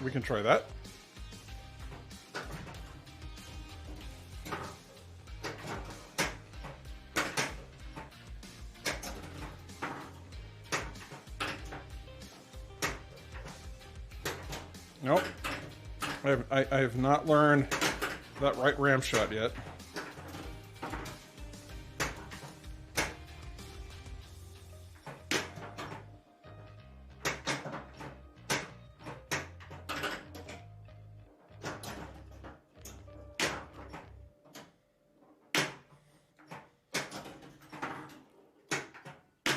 We can try that. Nope. I have not learned that right ram shot yet.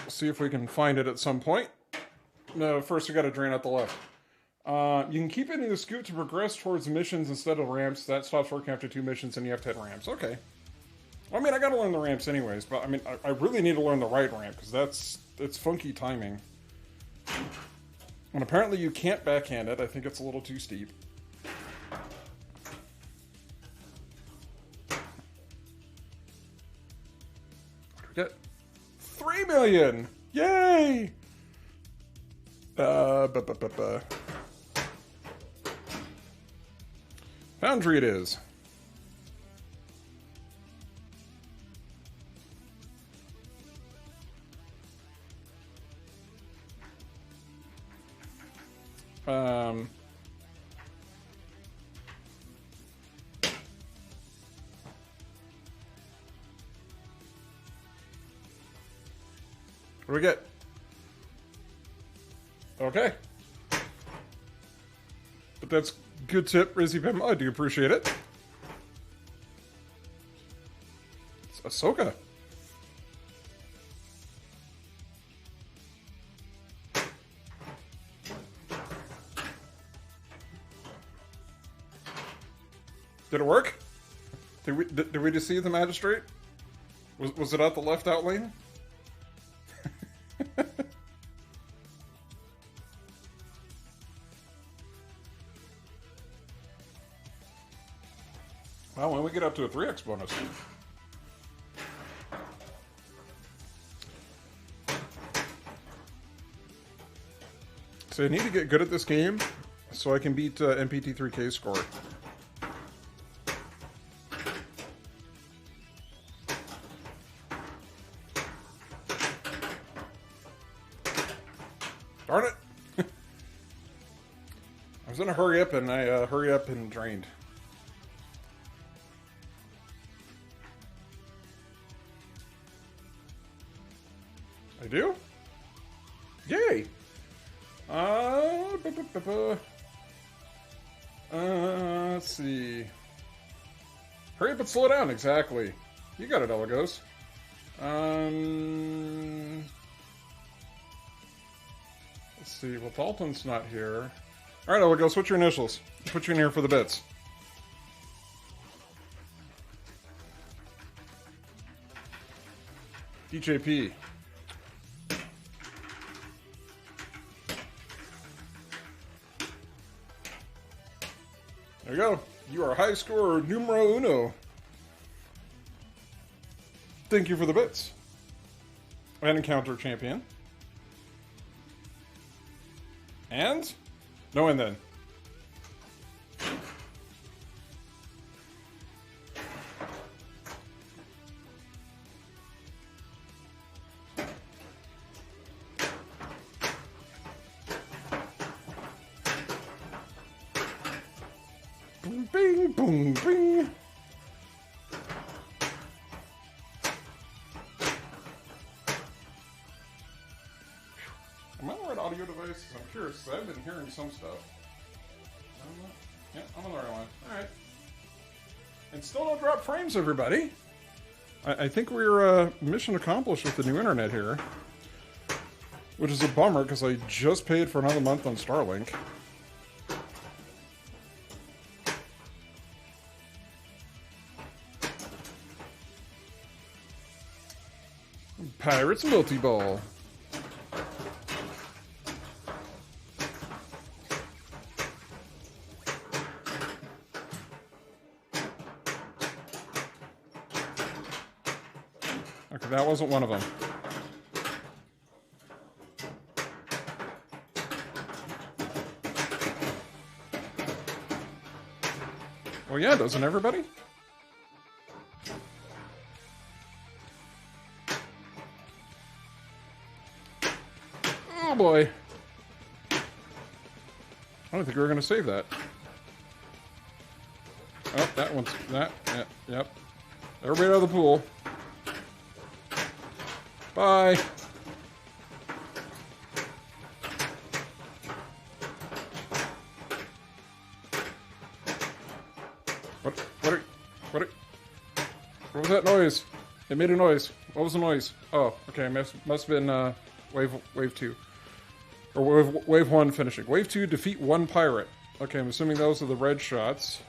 See if we can find it at some point. No, first we gotta drain out the left. You can keep hitting the scoop to progress towards missions instead of ramps. That stops working after 2 missions and you have to hit ramps. Okay. Well, I mean, I gotta learn the ramps anyways, but I mean, I really need to learn the right ramp, because it's funky timing. And apparently you can't backhand it. I think it's a little too steep. What do we get? 3 million! Yay! Foundry it is. What do we get? Okay. But that's good tip, Rizzy Pim. I do appreciate it. It's Ahsoka. Did it work? Did we deceive the magistrate? Was it out the left out lane? Well, when we get up to a 3x bonus. So I need to get good at this game so I can beat MPT3K's score. Darn it! I was in a hurry up and I hurry up and drained. I do? Yay! Let's see. Hurry up and slow down, exactly. You got it, Elegos. Let's see. Well, Dalton's not here. Alright, Elegos, what's your initials? Put you in here for the bits. DJP. There you go. You are high scorer numero uno. Thank you for the bits. And encounter champion. And? No and then. Boom, bing, boom, bing. Am I on the right audio device? I'm curious, because I've been hearing some stuff. Yeah, I'm on the right one. Alright. And still don't drop frames, everybody. I think we're mission accomplished with the new internet here. Which is a bummer, because I just paid for another month on Starlink. Pirates multi-ball. Okay, that wasn't one of them. Well, yeah, doesn't everybody? Oh boy. I don't think we were going to save that. Oh, that one's... that... yeah, yep. Everybody out of the pool. Bye. What was that noise? It made a noise. What was the noise? Oh, okay. Must have been wave 2. Or wave 1 finishing. Wave 2, defeat 1 pirate. Okay, I'm assuming those are the red shots.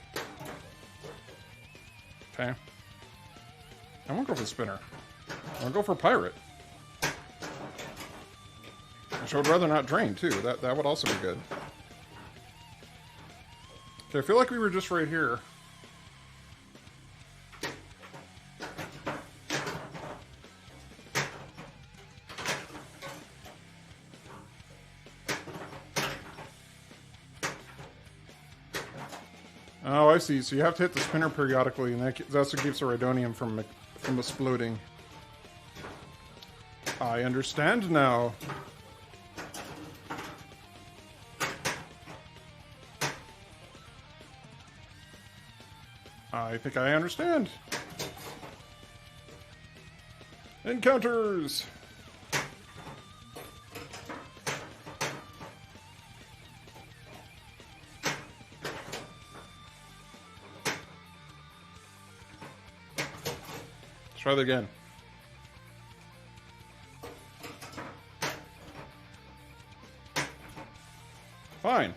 Okay. I won't go for the spinner. I'll go for pirate. Which I would rather not drain, too. That would also be good. Okay, I feel like we were just right here. Oh, I see. So you have to hit the spinner periodically, and that's what keeps the Rhydonium from exploding. I understand now. I think I understand. Encounters! Let's try that again. Fine.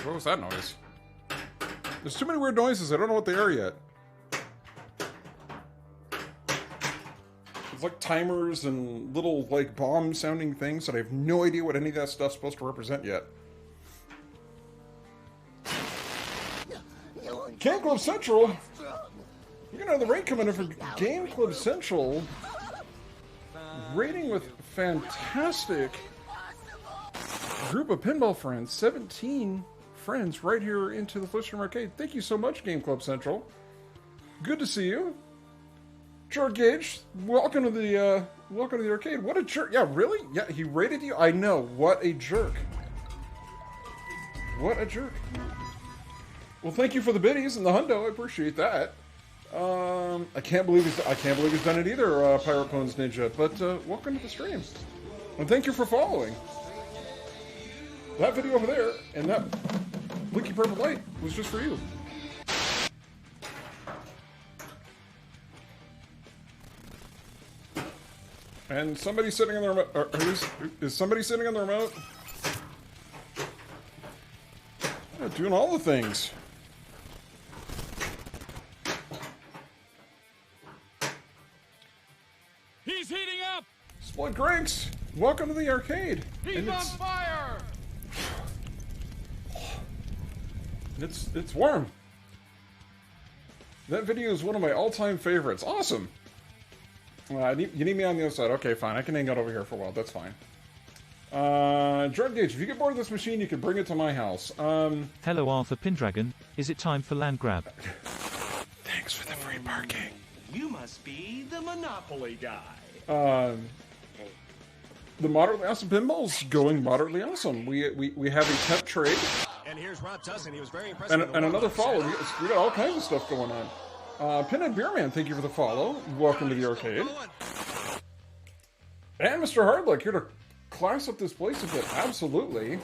What was that noise? There's too many weird noises. I don't know what they are yet. It's like timers and little, like, bomb-sounding things that I have no idea what any of that stuff's supposed to represent yet. Game Club Central! You're gonna have the rate coming in for Game Club Central. Rating with fantastic group of pinball friends. 17 friends right here into the Flipstream Arcade. Thank you so much, Game Club Central. Good to see you. Jerk Gage, welcome to the arcade. What a jerk. Yeah, really? Yeah, he rated you? I know. What a jerk. What a jerk. Well, thank you for the biddies and the hundo. I appreciate that. I can't believe he's done it either, Pirate Bones Ninja. But welcome to the stream, and thank you for following. That video over there and that blinky purple light was just for you. And somebody sitting on the remote. Is somebody sitting on the remote? Yeah, doing all the things. He's heating up! Split Grinks, welcome to the arcade. He's on fire! It's warm. That video is one of my all-time favorites. Awesome. You need me on the other side. Okay, fine. I can hang out over here for a while. That's fine. Drug Gauge, if you get bored of this machine, you can bring it to my house. Hello, Arthur Pendragon. Is it time for land grab? Thanks for the free parking. You must be the Monopoly guy. The moderately awesome pinball's going moderately awesome. We have a temp trade. And here's Rob Tussin. He was very impressive. And another follow. We got all kinds of stuff going on. Pinhead Beerman, thank you for the follow. Welcome to the arcade. And Mr. Hardluck, here to class up this place a bit. Absolutely. You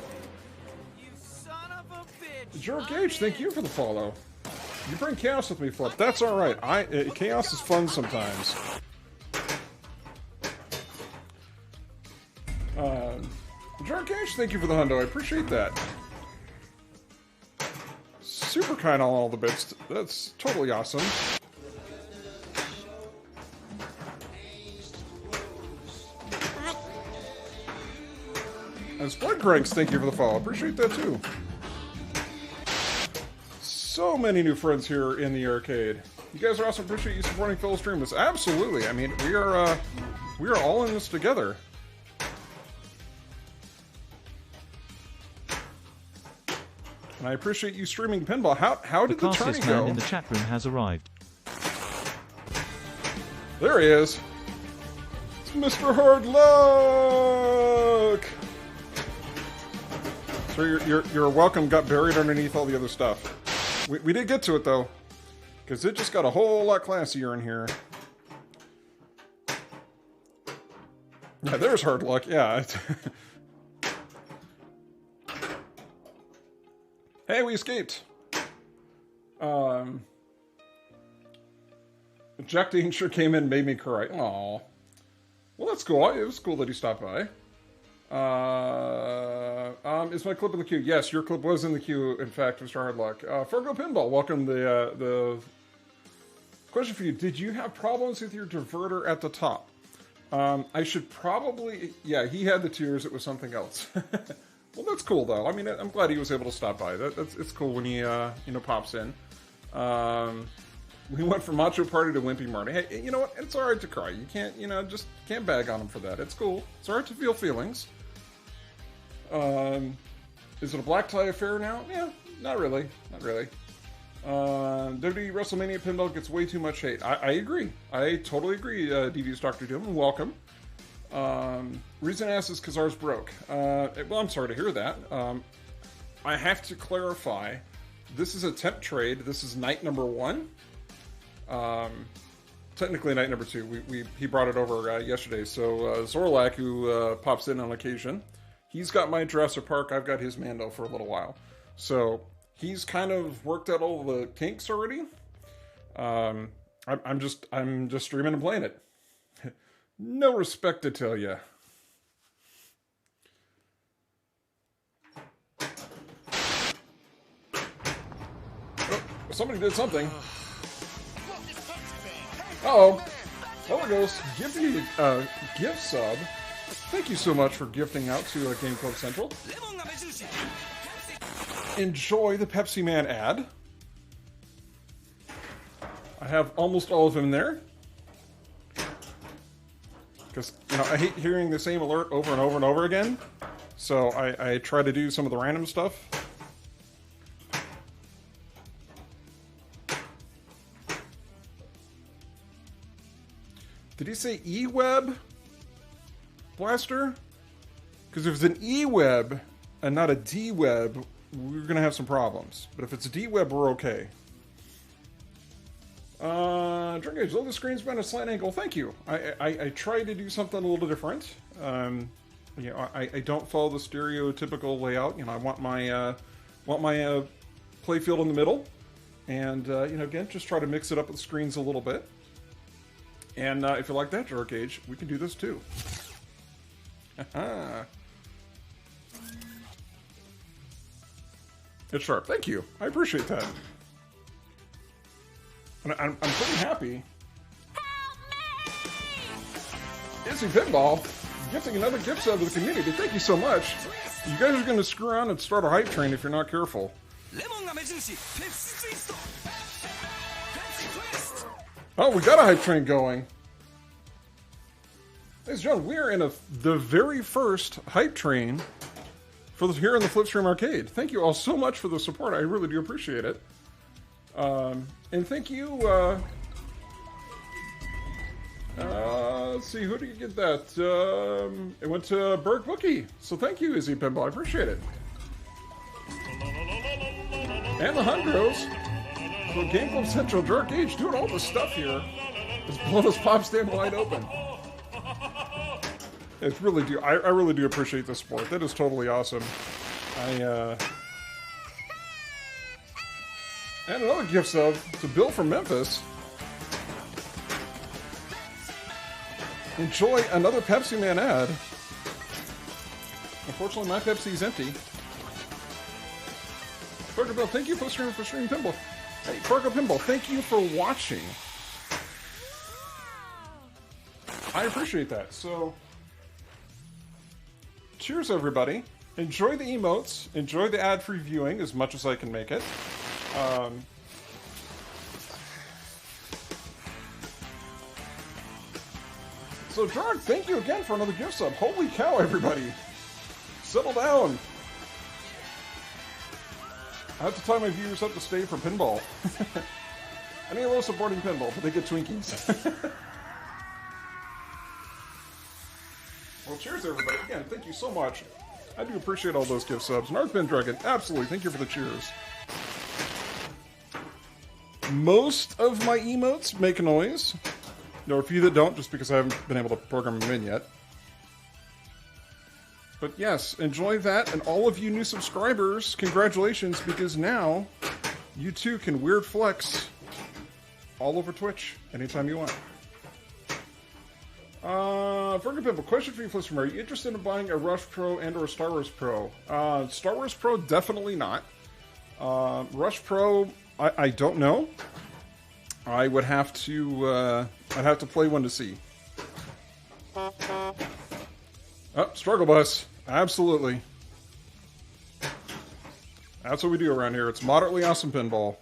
son of a bitch. Jerk Gage, thank you for the follow. You bring chaos with me, Flip. That's alright. Chaos is fun sometimes. Jerk Gage, thank you for the hundo. I appreciate that. Super kind on all the bits. That's totally awesome. And Split Cranks, thank you for the follow. Appreciate that too. So many new friends here in the arcade. You guys are awesome. Appreciate you supporting fellow streamers. Absolutely. I mean, we are all in this together. And I appreciate you streaming pinball. How did the tourney classiest go? man in the chat room has arrived. There he is. It's Mr. Hard Luck. So your welcome got buried underneath all the other stuff. We did get to it though, because it just got a whole lot classier in here. Yeah, there's Hard Luck. Yeah. Hey, we escaped. Jack Dean sure came in and made me cry. Aw. Well, that's cool. It was cool that he stopped by. Is my clip in the queue? Yes, your clip was in the queue, in fact, Mr. Hardluck. Fargo Pinball, welcome. The question for you, did you have problems with your diverter at the top? I should probably... Yeah, he had the tears. It was something else. Well, that's cool, though. I mean, I'm glad he was able to stop by. It's cool when he, pops in. We went from Macho Party to Wimpy Marty. Hey, you know what? It's alright to cry. You can't, just can't bag on him for that. It's cool. It's alright to feel feelings. Is it a black tie affair now? Yeah, not really. Not really. WWE WrestleMania Pinball gets way too much hate. I agree. I totally agree, Devious Dr. Doom, and welcome. Reason I asked is because ours broke. Well, I'm sorry to hear that. I have to clarify. This is a temp trade. This is night number 1. Technically night number 2. He brought it over yesterday. So Zorlak, who pops in on occasion, he's got my Jurassic Park. I've got his Mando for a little while. So he's kind of worked out all the kinks already. I'm just streaming and playing it. No respect to tell ya. Somebody did something. Uh-oh. Oh, there goes. Gifty, gift sub. Thank you so much for gifting out to Game Club Central. Enjoy the Pepsi Man ad. I have almost all of them there. Because, you know, I hate hearing the same alert over and over and over again. So I try to do some of the random stuff. Did he say E-Web Blaster? Because if it's an E-Web and not a D-Web, we're going to have some problems. But if it's a D-Web, we're okay. Drink Age, love the screen's been a slant angle. Thank you. I try to do something a little different. You know, I don't follow the stereotypical layout. You know, I want my play field in the middle, and you know, again, just try to mix it up with the screens a little bit. And if you like that, Dark Age, we can do this too. It's sharp. Thank you. I appreciate that. And I'm pretty happy. Izzy Pinball gifting another gift sub to the community. Thank you so much. You guys are going to screw around and start a hype train if you're not careful. Oh, we got a hype train going. Ladies and gentlemen, we are in the very first hype train for here in the Flipstream Arcade. Thank you all so much for the support. I really do appreciate it. And thank you, let's see, who did you get that? It went to Berg Bookie. So thank you, Izzy Pinball. I appreciate it. And the Hundros. So Game Club Central, Dark Age, doing all this stuff here. It's blown this pop stand wide open. It's really do. I really do appreciate the support. That is totally awesome. And another gift sub to Bill from Memphis. Enjoy another Pepsi Man ad. Unfortunately, my Pepsi's empty. Parker Bill, thank you for streaming Pinball. Hey, Parker Pinball, thank you for watching. I appreciate that. So, cheers, everybody. Enjoy the emotes. Enjoy the ad-free viewing as much as I can make it. So, Drog, thank you again for another gift sub. Holy cow, everybody. Settle down. I have to tie my viewers up to stay for pinball. I need a little supporting pinball, but they get Twinkies. Well, cheers, everybody. Again, thank you so much. I do appreciate all those gift subs. Northbend Dragon, absolutely. Thank you for the cheers. Most of my emotes make a noise. There are a few that don't, just because I haven't been able to program them in yet. But yes, enjoy that. And all of you new subscribers, congratulations, because now you too can weird flex all over Twitch anytime you want. Fergus Pimple, question for you, Flipstream. Are you interested in buying a Rush Pro and or a Star Wars Pro? Star Wars Pro, definitely not. Rush Pro, I don't know. I would have to, I'd have to play one to see. Oh, Struggle Bus. Absolutely. That's what we do around here. It's moderately awesome pinball.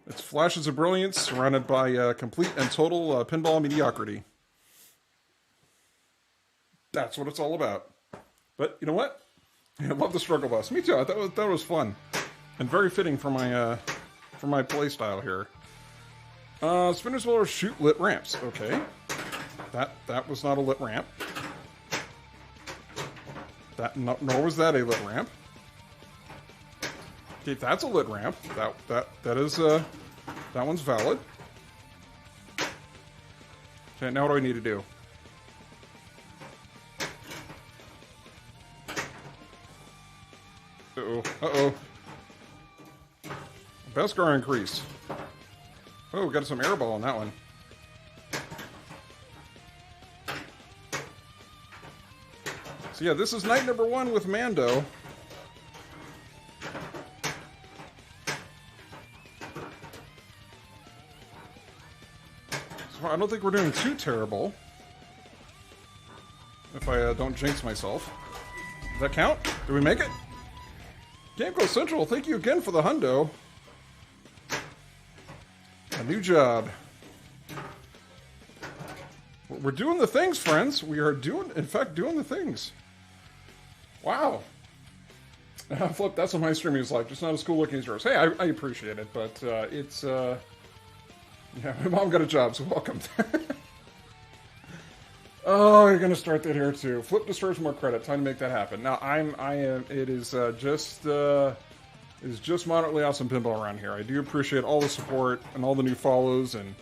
It's flashes of brilliance surrounded by complete and total pinball mediocrity. That's what it's all about. But you know what? I love the Struggle Bus. Me too. That was fun and very fitting for my play style here. Spinners will shoot lit ramps. Okay, that was not a lit ramp. Nor was that a lit ramp. Okay, that's a lit ramp. That is that one's valid. Okay, now what do I need to do? Uh-oh. Beskar increased. Oh, we got some airball on that one. So yeah, this is night number 1 with Mando. So I don't think we're doing too terrible. If I don't jinx myself. Does that count? Do we make it? Gamco Central, thank you again for the hundo. A new job. We're doing the things, friends. We are doing, in fact, doing the things. Wow. Flip, that's what my streaming is like. Just not as cool looking as yours. Hey, I appreciate it, but it's, yeah, my mom got a job, so welcome. Oh, you're gonna start that here too. Flip deserves more credit. Time to make that happen. Now, it is just moderately awesome pinball around here. I do appreciate all the support and all the new follows and...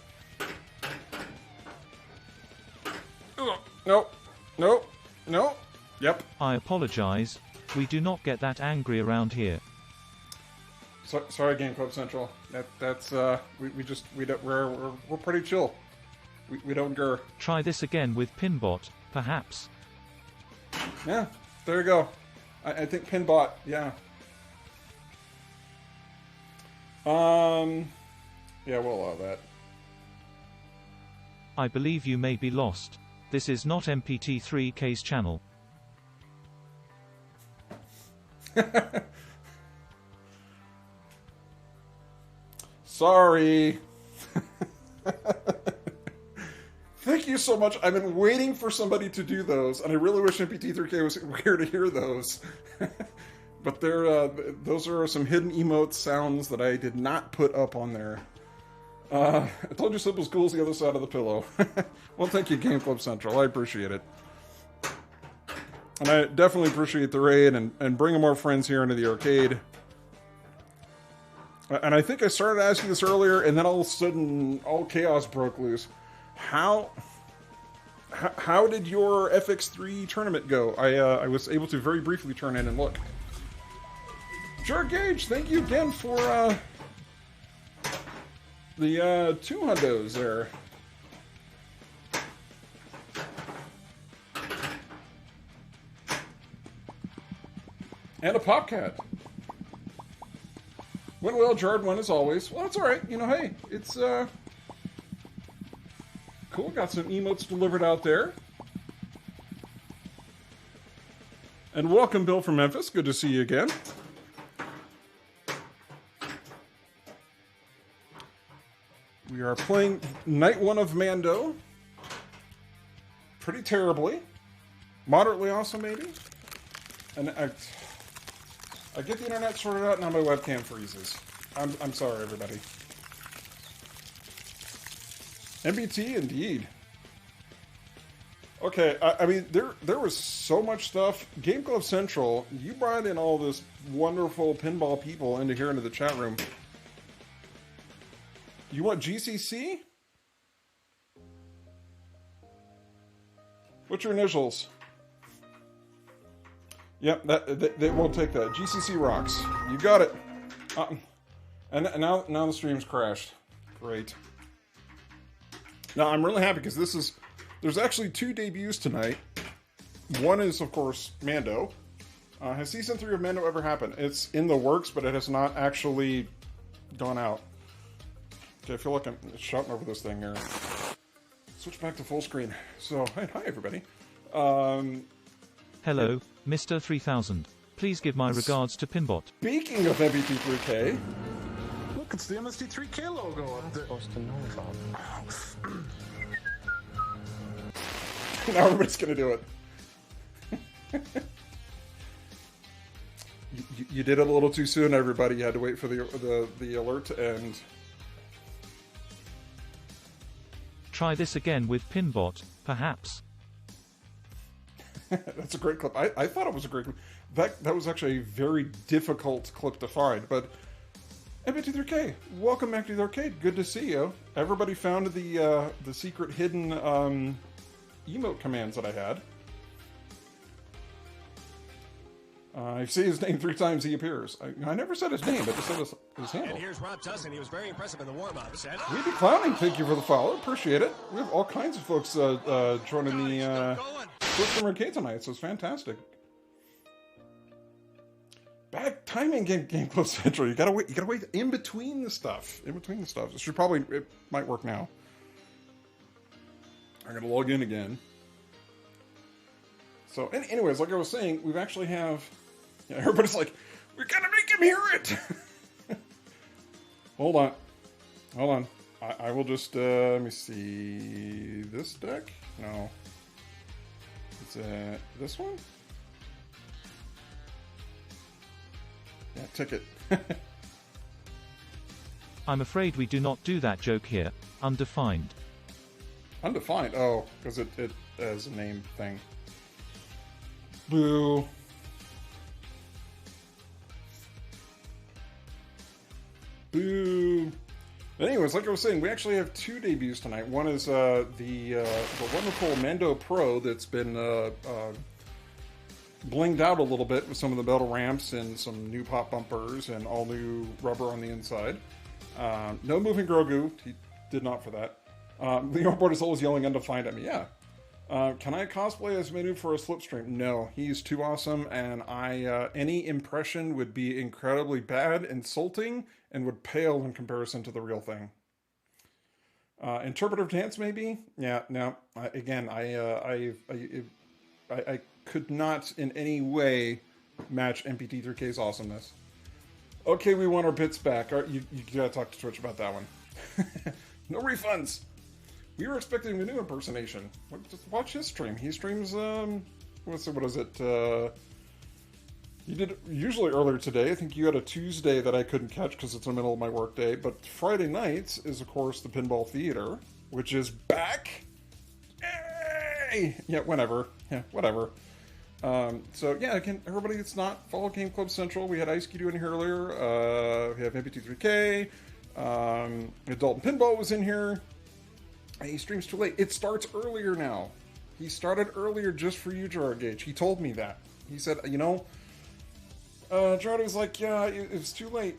Nope. Nope. Nope. Yep. I apologize. We do not get that angry around here. So, sorry, Game Club Central. We're pretty chill. We don't grr. Try this again with Pinbot, perhaps. Yeah, there you go. I think Pinbot, yeah. Yeah, we'll allow that. I believe you may be lost. This is not MPT3K's channel. Sorry. Thank you so much. I've been waiting for somebody to do those, and I really wish MPT3K was here to hear those. But those are some hidden emote sounds that I did not put up on there. I told you Simple's cool as the other side of the pillow. Well, thank you, Game Club Central. I appreciate it. And I definitely appreciate the raid and bringing more friends here into the arcade. And I think I started asking this earlier, and then all of a sudden, all chaos broke loose. How did your FX3 tournament go? I was able to very briefly turn in and look. Sure, Gage, thank you again for the 2 hundos there. And a Popcat. Went well, jarred one as always. Well, that's alright. You know, hey, it's cool. Got some emotes delivered out there. And welcome, Bill from Memphis. Good to see you again. We are playing Night 1 of Mando. Pretty terribly. Moderately awesome, maybe. And I get the internet sorted out, now my webcam freezes. I'm sorry, everybody. MBT, indeed. Okay, I mean, there was so much stuff. Game Club Central, you brought in all this wonderful pinball people into here into the chat room. You want GCC? What's your initials? Yep, they won't take that. GCC rocks. You got it. And now the stream's crashed. Great. Now I'm really happy because there's actually 2 debuts tonight. One is, of course, Mando. Has season 3 of Mando ever happened? It's in the works, but it has not actually gone out. Okay, I feel like I'm shouting over this thing here. Switch back to full screen. So, hi everybody. Hello, Mr. 3000. Please give my regards to Pinbot. Speaking of MPT3K... Look, it's the MST3K logo up there. Supposed to know about. Now everybody's gonna do it. You did it a little too soon, everybody. You had to wait for the alert and... Try this again with Pinbot, perhaps. That's a great clip. I thought it was a great clip. That was actually a very difficult clip to find, but MPT3K, welcome back to the arcade. Good to see you. Everybody found the secret hidden emote commands that I had. I see his name 3 times, he appears. I never said his name, but just said his handle. And here's Rob Tussin. He was very impressive in the warm-ups. We be clowning. Thank you for the follow. Appreciate it. We have all kinds of folks joining the Twitch from arcade tonight, so it's fantastic. Bad timing, Game Club Central. You gotta wait in between the stuff. It should probably, it might work now. I'm gonna log in again. So, anyways, like I was saying, we've actually have. Yeah, everybody's like, we gotta make him hear it. Hold on, hold on. I will just let me see this deck. No, is it this one? Yeah, ticket. I'm afraid we do not do that joke here. Undefined. Undefined. Oh, because it has a name thing. Boo. Boo. Anyways, like I was saying, we actually have 2 debuts tonight. One is the wonderful Mando Pro that's been blinged out a little bit with some of the metal ramps and some new pop bumpers and all new rubber on the inside. No moving Grogu. He did not for that. The board is always yelling undefined at me. Yeah. Can I cosplay as Manu for a slipstream? No, he's too awesome, and any impression would be incredibly bad, insulting, and would pale in comparison to the real thing. Interpretive dance, maybe? Yeah, no. I could not in any way match MPT3K's awesomeness. Okay, we want our bits back. You gotta talk to Twitch about that one. No refunds. We were expecting a new impersonation. Just watch his stream. He streams, what is it? He did usually earlier today. I think you had a Tuesday that I couldn't catch because it's in the middle of my workday. But Friday nights is, of course, the Pinball Theater, which is back. Yay! Yeah, whatever. Yeah, whatever. So, yeah, again, everybody that's not follow Game Club Central, we had Ice Ski doing here earlier. We have MPT3K. Adult Pinball was in here. He streams too late. It starts earlier now. He started earlier just for you, Gerard Gage. He told me that. He said, Gerard was like, yeah, it's too late.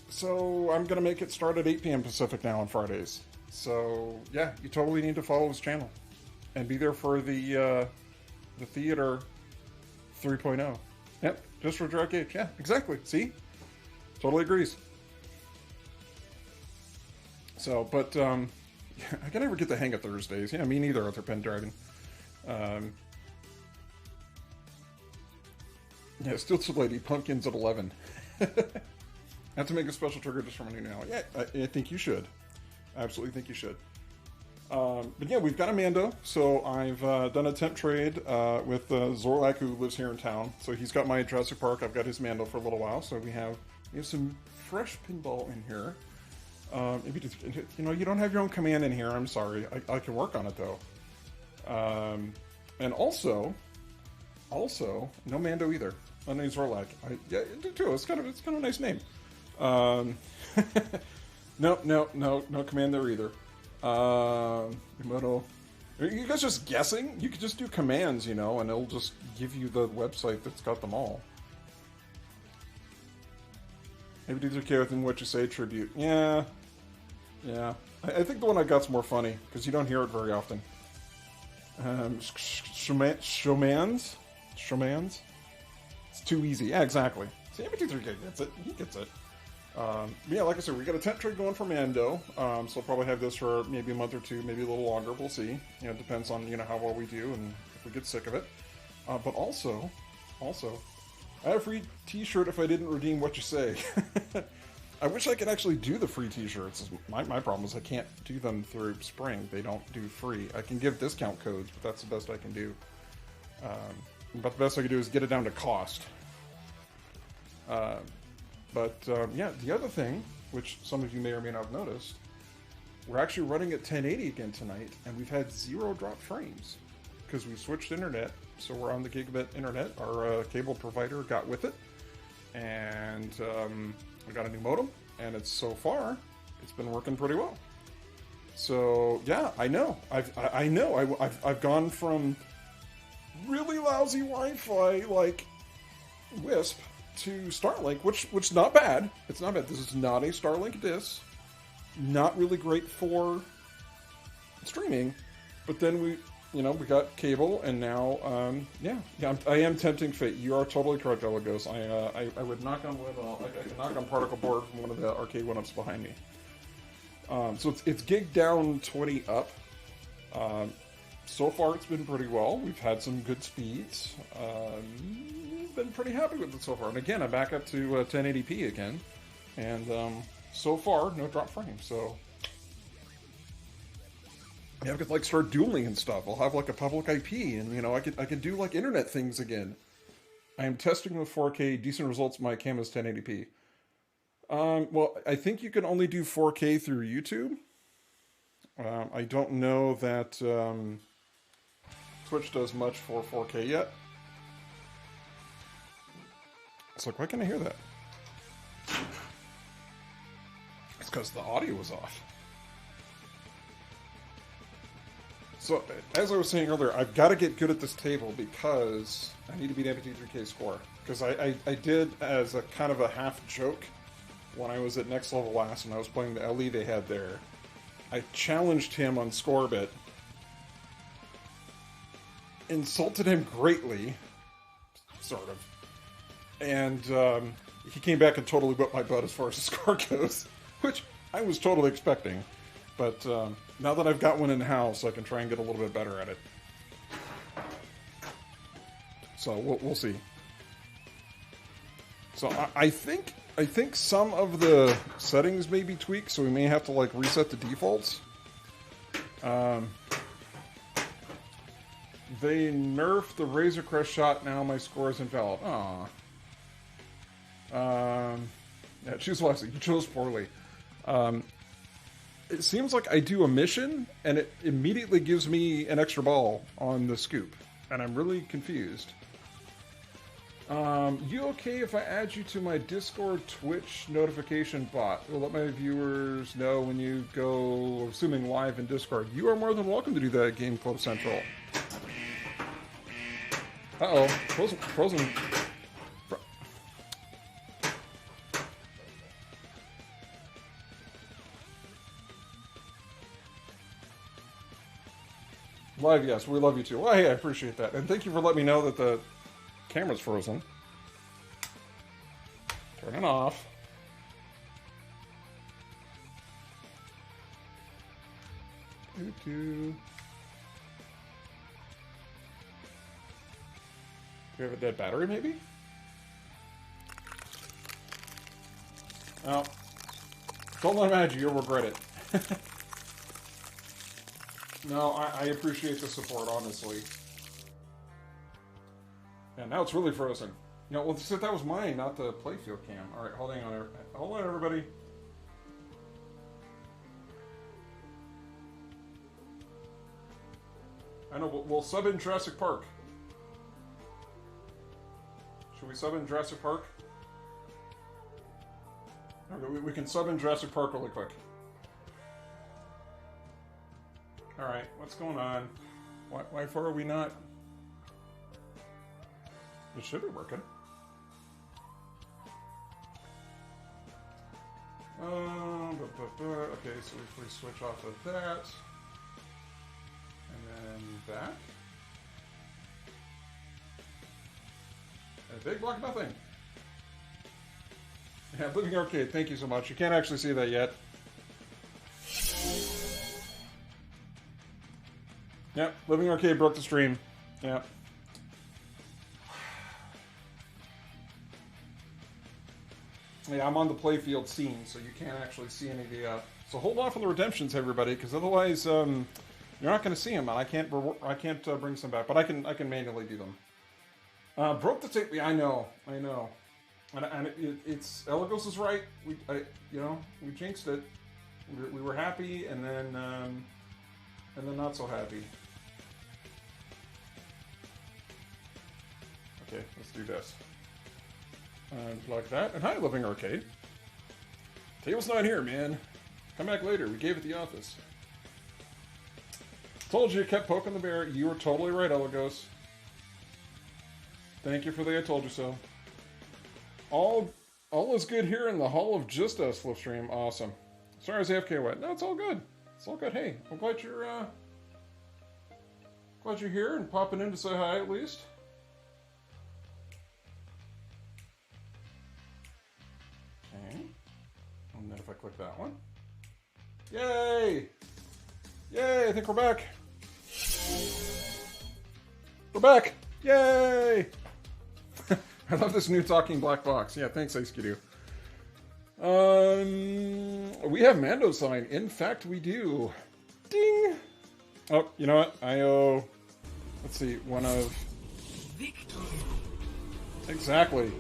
So I'm going to make it start at 8 p.m. Pacific now on Fridays. So, yeah, you totally need to follow his channel. And be there for the theater 3.0. Yep, just for Gerard Gage. Yeah, exactly. See? Totally agrees. So, but, I can never get the hang of Thursdays. Yeah, me neither, Arthur Pendragon. Yeah, still too late. Pumpkins at 11. Have to make a special trigger just from a new now. Yeah, I think you should. I absolutely think you should. But yeah, we've got a Mando. So I've done a temp trade with Zorlak, who lives here in town. So he's got my Jurassic Park. I've got his Mando for a little while. So we have some fresh pinball in here. Maybe just, you don't have your own command in here. I'm sorry. I can work on it though. And also, no Mando either. My name's Zorlak. Yeah, too. It's kind of a nice name. No command there either. Are you guys just guessing? You could just do commands, and it'll just give you the website that's got them all. Maybe do okay with what you say tribute. Yeah. I think the one I got's more funny because you don't hear it very often. Showmans. It's too easy. Yeah, exactly. See, MPT3K gets it. He gets it. Yeah, like I said, we got a temp trade going for Mando. So I'll probably have this for maybe a month or two, maybe a little longer. We'll see. It depends on how well we do and if we get sick of it. But also, I have a free T-shirt if I didn't redeem what you say. I wish I could actually do the free T-shirts. My problem is I can't do them through Spring. They don't do free. I can give discount codes, but that's the best I can do. But the best I can do is get it down to cost. Yeah, the other thing, which some of you may or may not have noticed, we're actually running at 1080 again tonight, and we've had 0 drop frames because we switched internet. So we're on the gigabit internet. Our cable provider got with it, and we got a new modem, and it's been working pretty well. So yeah, I know. I've gone from really lousy Wi-Fi like Wisp to Starlink, which not bad. It's not bad. This is not a Starlink diss. Not really great for streaming, but then we got cable, and now, I am tempting fate. You are totally correct, Elagos. I would knock on wood. I could knock on particle board from one of the arcade one-ups behind me. So it's gig down 20 up. So far, it's been pretty well. We've had some good speeds. Been pretty happy with it so far. And again, I'm back up to 1080p again. And so far, no drop frames. So yeah, I could like start dueling and stuff. I'll have like a public IP, and you know, I could do like internet things again. I am testing with 4K. Decent results. My cam is 1080p. Well, I think you can only do 4K through YouTube. I don't know that Twitch does much for 4K yet. It's like, why can't I hear that? It's because the audio was off. So, as I was saying earlier, I've got to get good at this table because I need to beat MPT3K's score. Because I did, as a kind of a half joke, when I was at Next Level last and I was playing the LE they had there, I challenged him on Scorebit, insulted him greatly, sort of, and he came back and totally whipped my butt as far as the score goes, which I was totally expecting. But now that I've got one in the house, I can try and get a little bit better at it. So we'll see. So I think some of the settings may be tweaked, so we may have to like reset the defaults. They nerfed the Razor Crest shot. Now my score is invalid. Aww. Yeah, choose wisely. You chose poorly. It seems like I do a mission, and it immediately gives me an extra ball on the scoop, and I'm really confused. You okay if I add you to my Discord Twitch notification bot? It'll let my viewers know when you go, assuming live in Discord. You are more than welcome to do that at Game Club Central. Uh-oh. Frozen. Live, yes. We love you too. Well, hey, I appreciate that. And thank you for letting me know that the camera's frozen. Turn it off. Do we have a dead battery, maybe? Oh. Don't let him add you. You'll regret it. No, I appreciate the support, honestly. Yeah, now it's really frozen. You know, well, that was mine, not the playfield cam. All right, hold on, everybody. I know, we'll sub in Jurassic Park. Should we sub in Jurassic Park? Okay, we can sub in Jurassic Park really quick. Alright, what's going on? Why far are we not? It should be working. Okay, so if we switch off of that, and then back. A big block of nothing. Yeah, Living Arcade, thank you so much. You can't actually see that yet. Yep, Living Arcade broke the stream. Yep. Yeah, I'm on the playfield scene, so you can't actually see any of the... So hold off on the redemptions, everybody, because otherwise you're not going to see them, and I can't bring some back, but I can manually do them. Broke the tape. Yeah, I know. And it's Elagos is right. We jinxed it. We were happy, and then not so happy. Okay, let's do this. Like that. And hi, Living Arcade. Table's not here, man. Come back later. We gave it the office. Told you, kept poking the bear. You were totally right, Elagos. Thank you for the I told you so. All is good here in the Hall of Just Us Slipstream. Awesome. Sorry I was AFK wet. No, it's all good. It's all good. Hey, I'm glad you're here and popping in to say hi at least. Okay. And then if I click that one. Yay! Yay, I think we're back. We're back! Yay! I love this new talking black box. Yeah, thanks, Ice-Skidoo. We have Mando sign. In fact, we do. Ding! Oh, you know what? I owe... Let's see, one of... Exactly.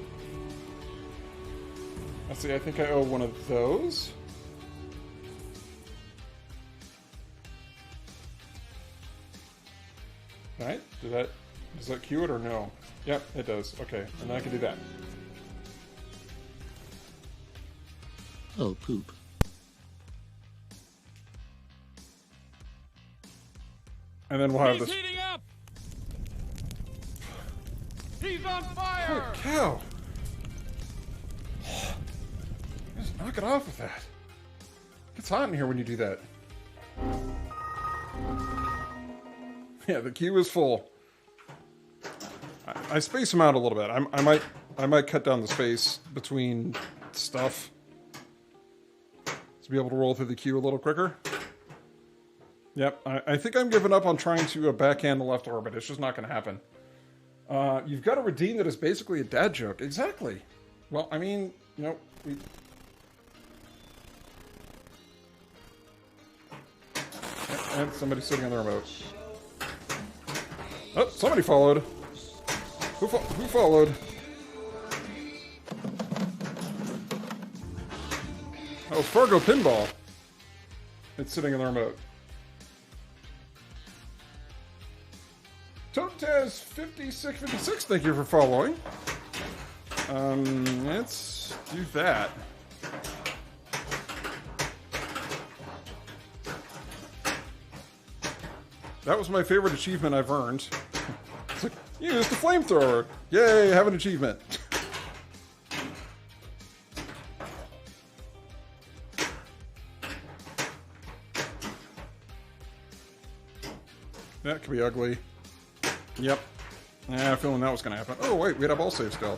Let's see, I think I owe one of those. Right? Does that cue it or no? Yep, it does. Okay, and then I can do that. Oh, poop. And then we'll have He's this. heating up! He's on fire! Holy cow! Just knock it off with that. It gets hot in here when you do that. Yeah, the queue is full. I space them out a little bit. I might cut down the space between stuff to be able to roll through the queue a little quicker. Yep, I think I'm giving up on trying to backhand the left orbit. It's just not going to happen. You've got to redeem that as basically a dad joke. Exactly. Well, I mean, you know, and somebody sitting on the remote. Oh, somebody followed. Who followed? Oh, Fargo Pinball. It's sitting in the remote. Totez 5656, thank you for following. Let's do that. That was my favorite achievement I've earned. It's like, use the flamethrower. Yay, have an achievement. That could be ugly. Yep. Yeah, I have a feeling that was going to happen. Oh, wait, we had a ball save still.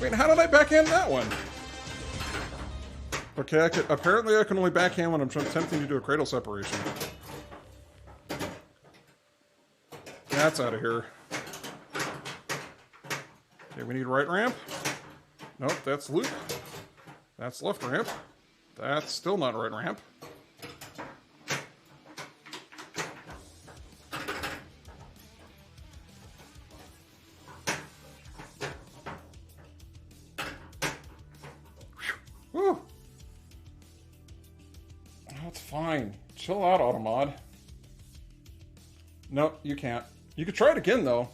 Wait, how did I backhand that one? Okay, apparently I can only backhand when I'm attempting to do a cradle separation. That's out of here. Okay, we need right ramp. Nope, that's loop. That's left ramp. That's still not right ramp. Whew. That's fine. Chill out, Automod. Nope, you can't. You could try it again, though.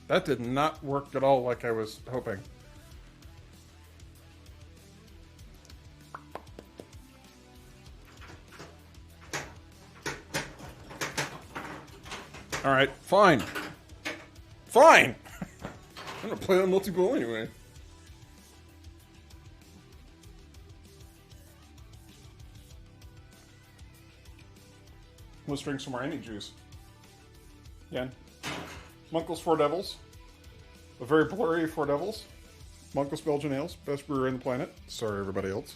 That did not work at all like I was hoping. Alright, fine. Fine! I'm gonna play on multi-ball anyway. Let's drink some more any juice. Again. Munkle's Four Devils. A very blurry Four Devils. Munkle's Belgian Ales. Best brewer on the planet. Sorry, everybody else.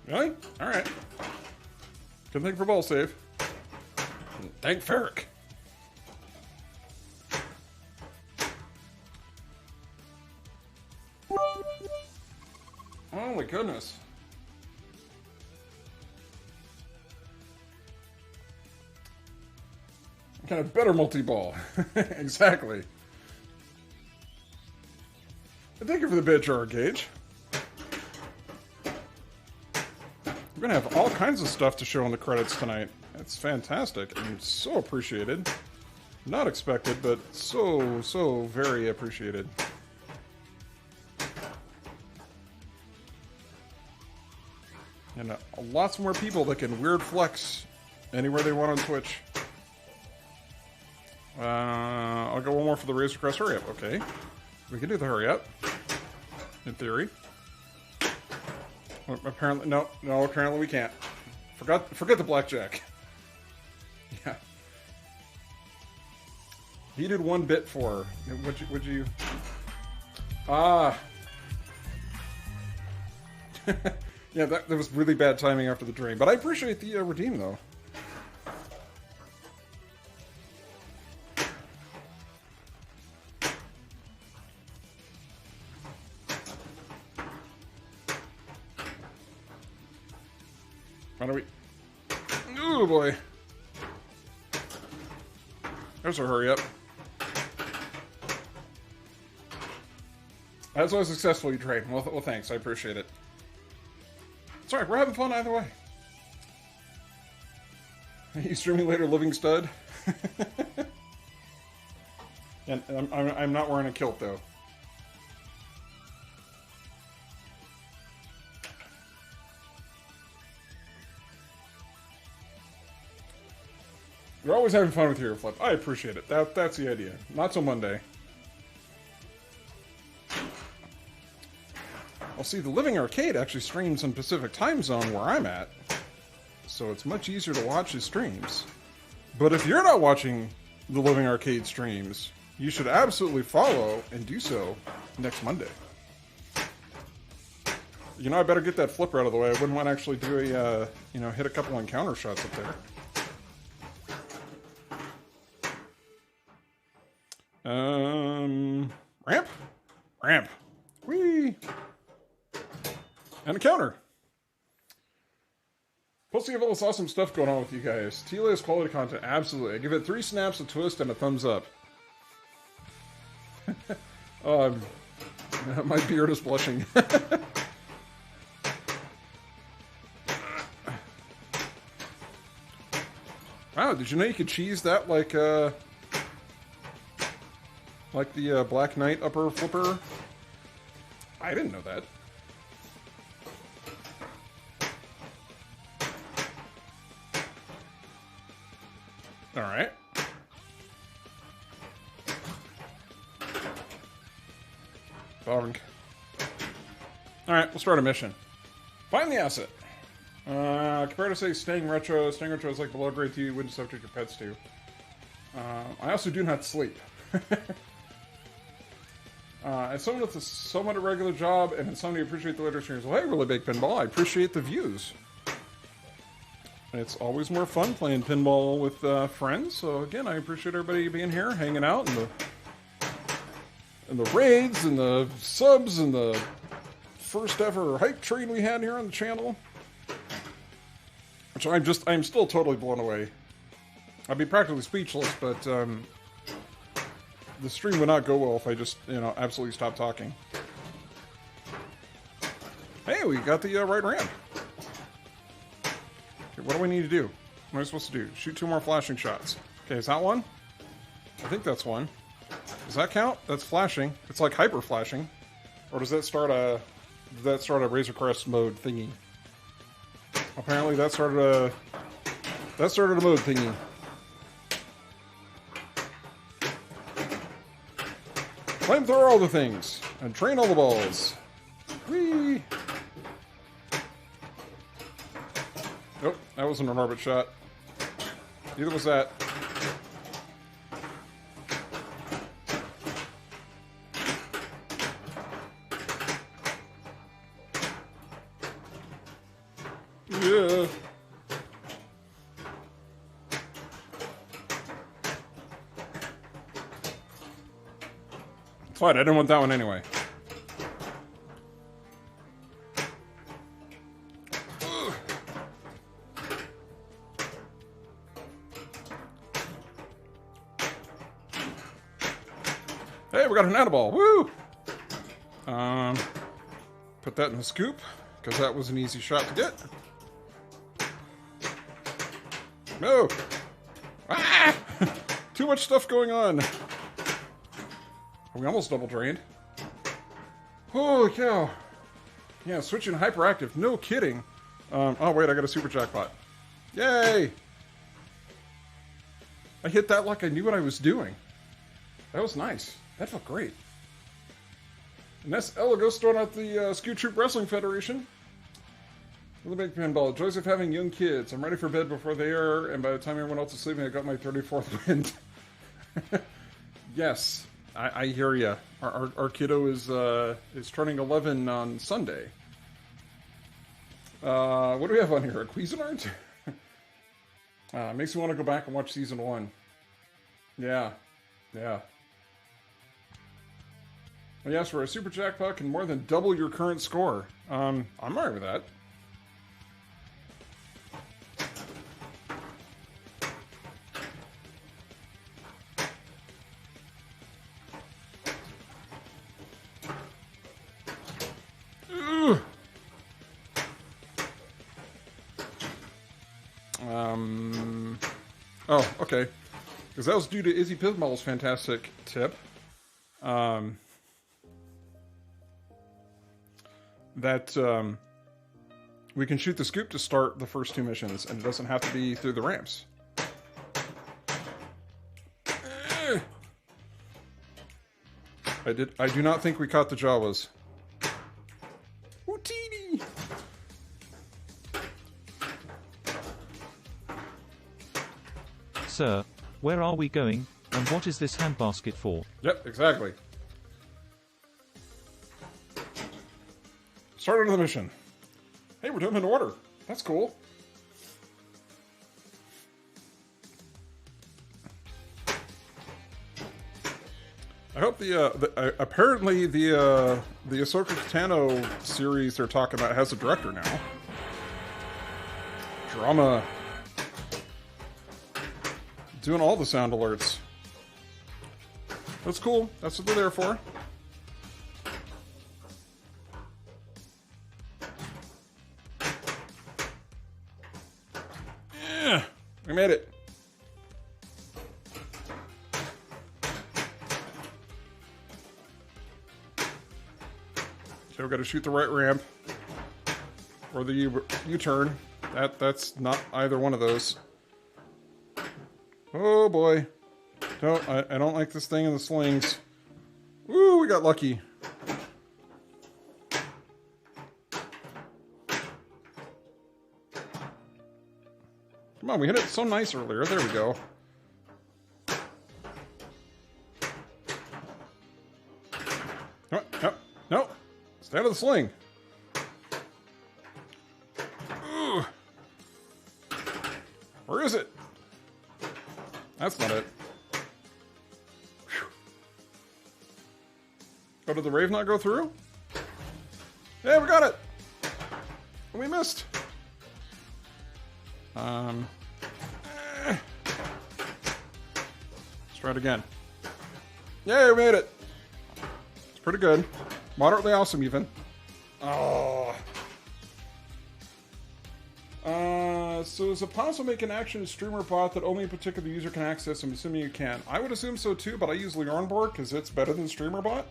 Really? Alright. Good thing for ball save. Thank Ferric. Oh my goodness. Kind of better multi-ball. Exactly. Thank you for the bid, Jar Gage. We're gonna have all kinds of stuff to show in the credits tonight. That's fantastic and so appreciated. Not expected, but so very appreciated. And lots more people that can weird flex anywhere they want on Twitch. I'll go one more for the Razor Crest hurry up. Okay. We can do the hurry up. In theory. Well, apparently, no, apparently we can't. Forget the blackjack. Yeah. He did 1 bit for. Would you? Ah. Yeah, that was really bad timing after the drain. But I appreciate the redeem, though. Why don't we... Oh, boy. There's our hurry up. That's why I successfully drained. Well, thanks. I appreciate it. It's alright, we're having fun either way. You streaming later, living stud? And I'm not wearing a kilt, though. You're always having fun with your flip. I appreciate it. That's the idea. Not till Monday. Well, see, the Living Arcade actually streams in Pacific time zone where I'm at. So it's much easier to watch his streams. But if you're not watching the Living Arcade streams, you should absolutely follow and do so next Monday. You know, I better get that flipper out of the way. I wouldn't want to actually do a, hit a couple encounter shots up there. Ramp? Ramp. Whee! And a counter. Plus, you have all this awesome stuff going on with you guys. Tila is quality content, absolutely. I give it 3 snaps, a twist, and a thumbs up. My beard is blushing. Wow, did you know you could cheese that like the Black Knight upper flipper? I didn't know that. Alright. Alright, we'll start a mission. Find the asset. Compared to, say, Staying Retro is like below grade 2, you wouldn't subject your pets to. I also do not sleep. As someone with a somewhat irregular job, and as someone who appreciate the later streams, well, hey, Really Big Pinball, I appreciate the views. It's always more fun playing pinball with friends, so again, I appreciate everybody being here, hanging out, and the raids, and the subs, and the first ever hype train we had here on the channel. Which I'm still totally blown away. I'd be practically speechless, but the stream would not go well if I just, absolutely stopped talking. Hey, we got the right ramp. Okay, what do we need to do? What am I supposed to do? Shoot 2 more flashing shots. Okay, is that one? I think that's one. Does that count? That's flashing. It's like hyper flashing. Or does that start a Razor Crest mode thingy? Apparently that started a mode thingy. Flamethrower all the things and train all the balls. Whee! Nope, that wasn't an orbit shot. Neither was that. Yeah. It's fine, I didn't want that one anyway. Hey, we got an Annaball. Woo! Put that in the scoop, because that was an easy shot to get. No! Ah! Too much stuff going on. We almost double drained. Holy cow. Yeah, switching hyperactive. No kidding. Oh, wait, I got a super jackpot. Yay! I hit that like I knew what I was doing. That was nice. That felt great. And that's Elagos throwing out the Skew Troop Wrestling Federation. The big pinball. Joys of having young kids. I'm ready for bed before they are, and by the time everyone else is sleeping, I got my 34th wind. Yes, I hear ya. Our kiddo is turning 11 on Sunday. What do we have on here? A Cuisinart? Makes me want to go back and watch season 1. Yeah. Well, yes, for a super jackpot can more than double your current score. I'm alright with that. Oh, okay. Because that was due to Izzy Pinball's fantastic tip. That we can shoot the scoop to start the first 2 missions, and it doesn't have to be through the ramps. I do not think we caught the Jawas. Hootini! Sir, where are we going, and what is this handbasket for? Yep, exactly. Start the mission. Hey, we're doing them in order. That's cool. I hope apparently the Ahsoka Tano series they're talking about has a director now. Drama. Doing all the sound alerts. That's cool. That's what they're there for. Yeah, we made it. So we've got to shoot the right ramp or the U-turn. That's not either one of those. Oh boy. No, I don't like this thing in the slings. Woo, we got lucky. Come on, we hit it so nice earlier. There we go. No. Stay out of the sling. Ooh. Where is it? That's not it. Whew. Oh, did the rave not go through? Yeah, we got it. We missed. Let's try it again. Yay, we made it. It's pretty good. Moderately awesome, even. Oh. So is it possible to make an action streamer bot that only a particular user can access? I'm assuming you can. I would assume so too, but I use LeonBoard because it's better than streamer bot.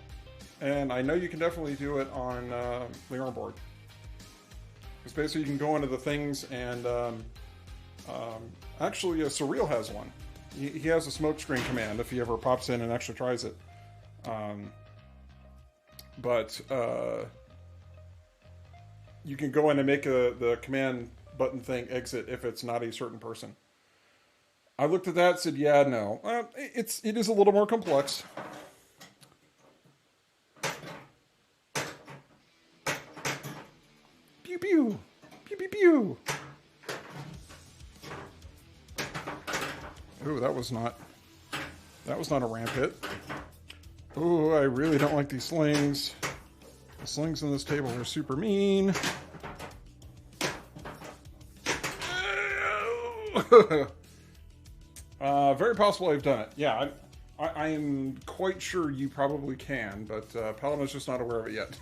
And I know you can definitely do it on LeonBoard. Because basically you can go into the things and actually Surreal has one. He has a smoke screen command if he ever pops in and actually tries it. But you can go in and make the command button thing exit if it's not a certain person. I looked at that and said, yeah, no. It is a little more complex. Pew pew! Pew pew pew! Ooh, that was not a ramp hit. Ooh, I really don't like these slings. The slings on this table are super mean. Very possible I've done it. Yeah, I am quite sure you probably can, but Palama's just not aware of it yet.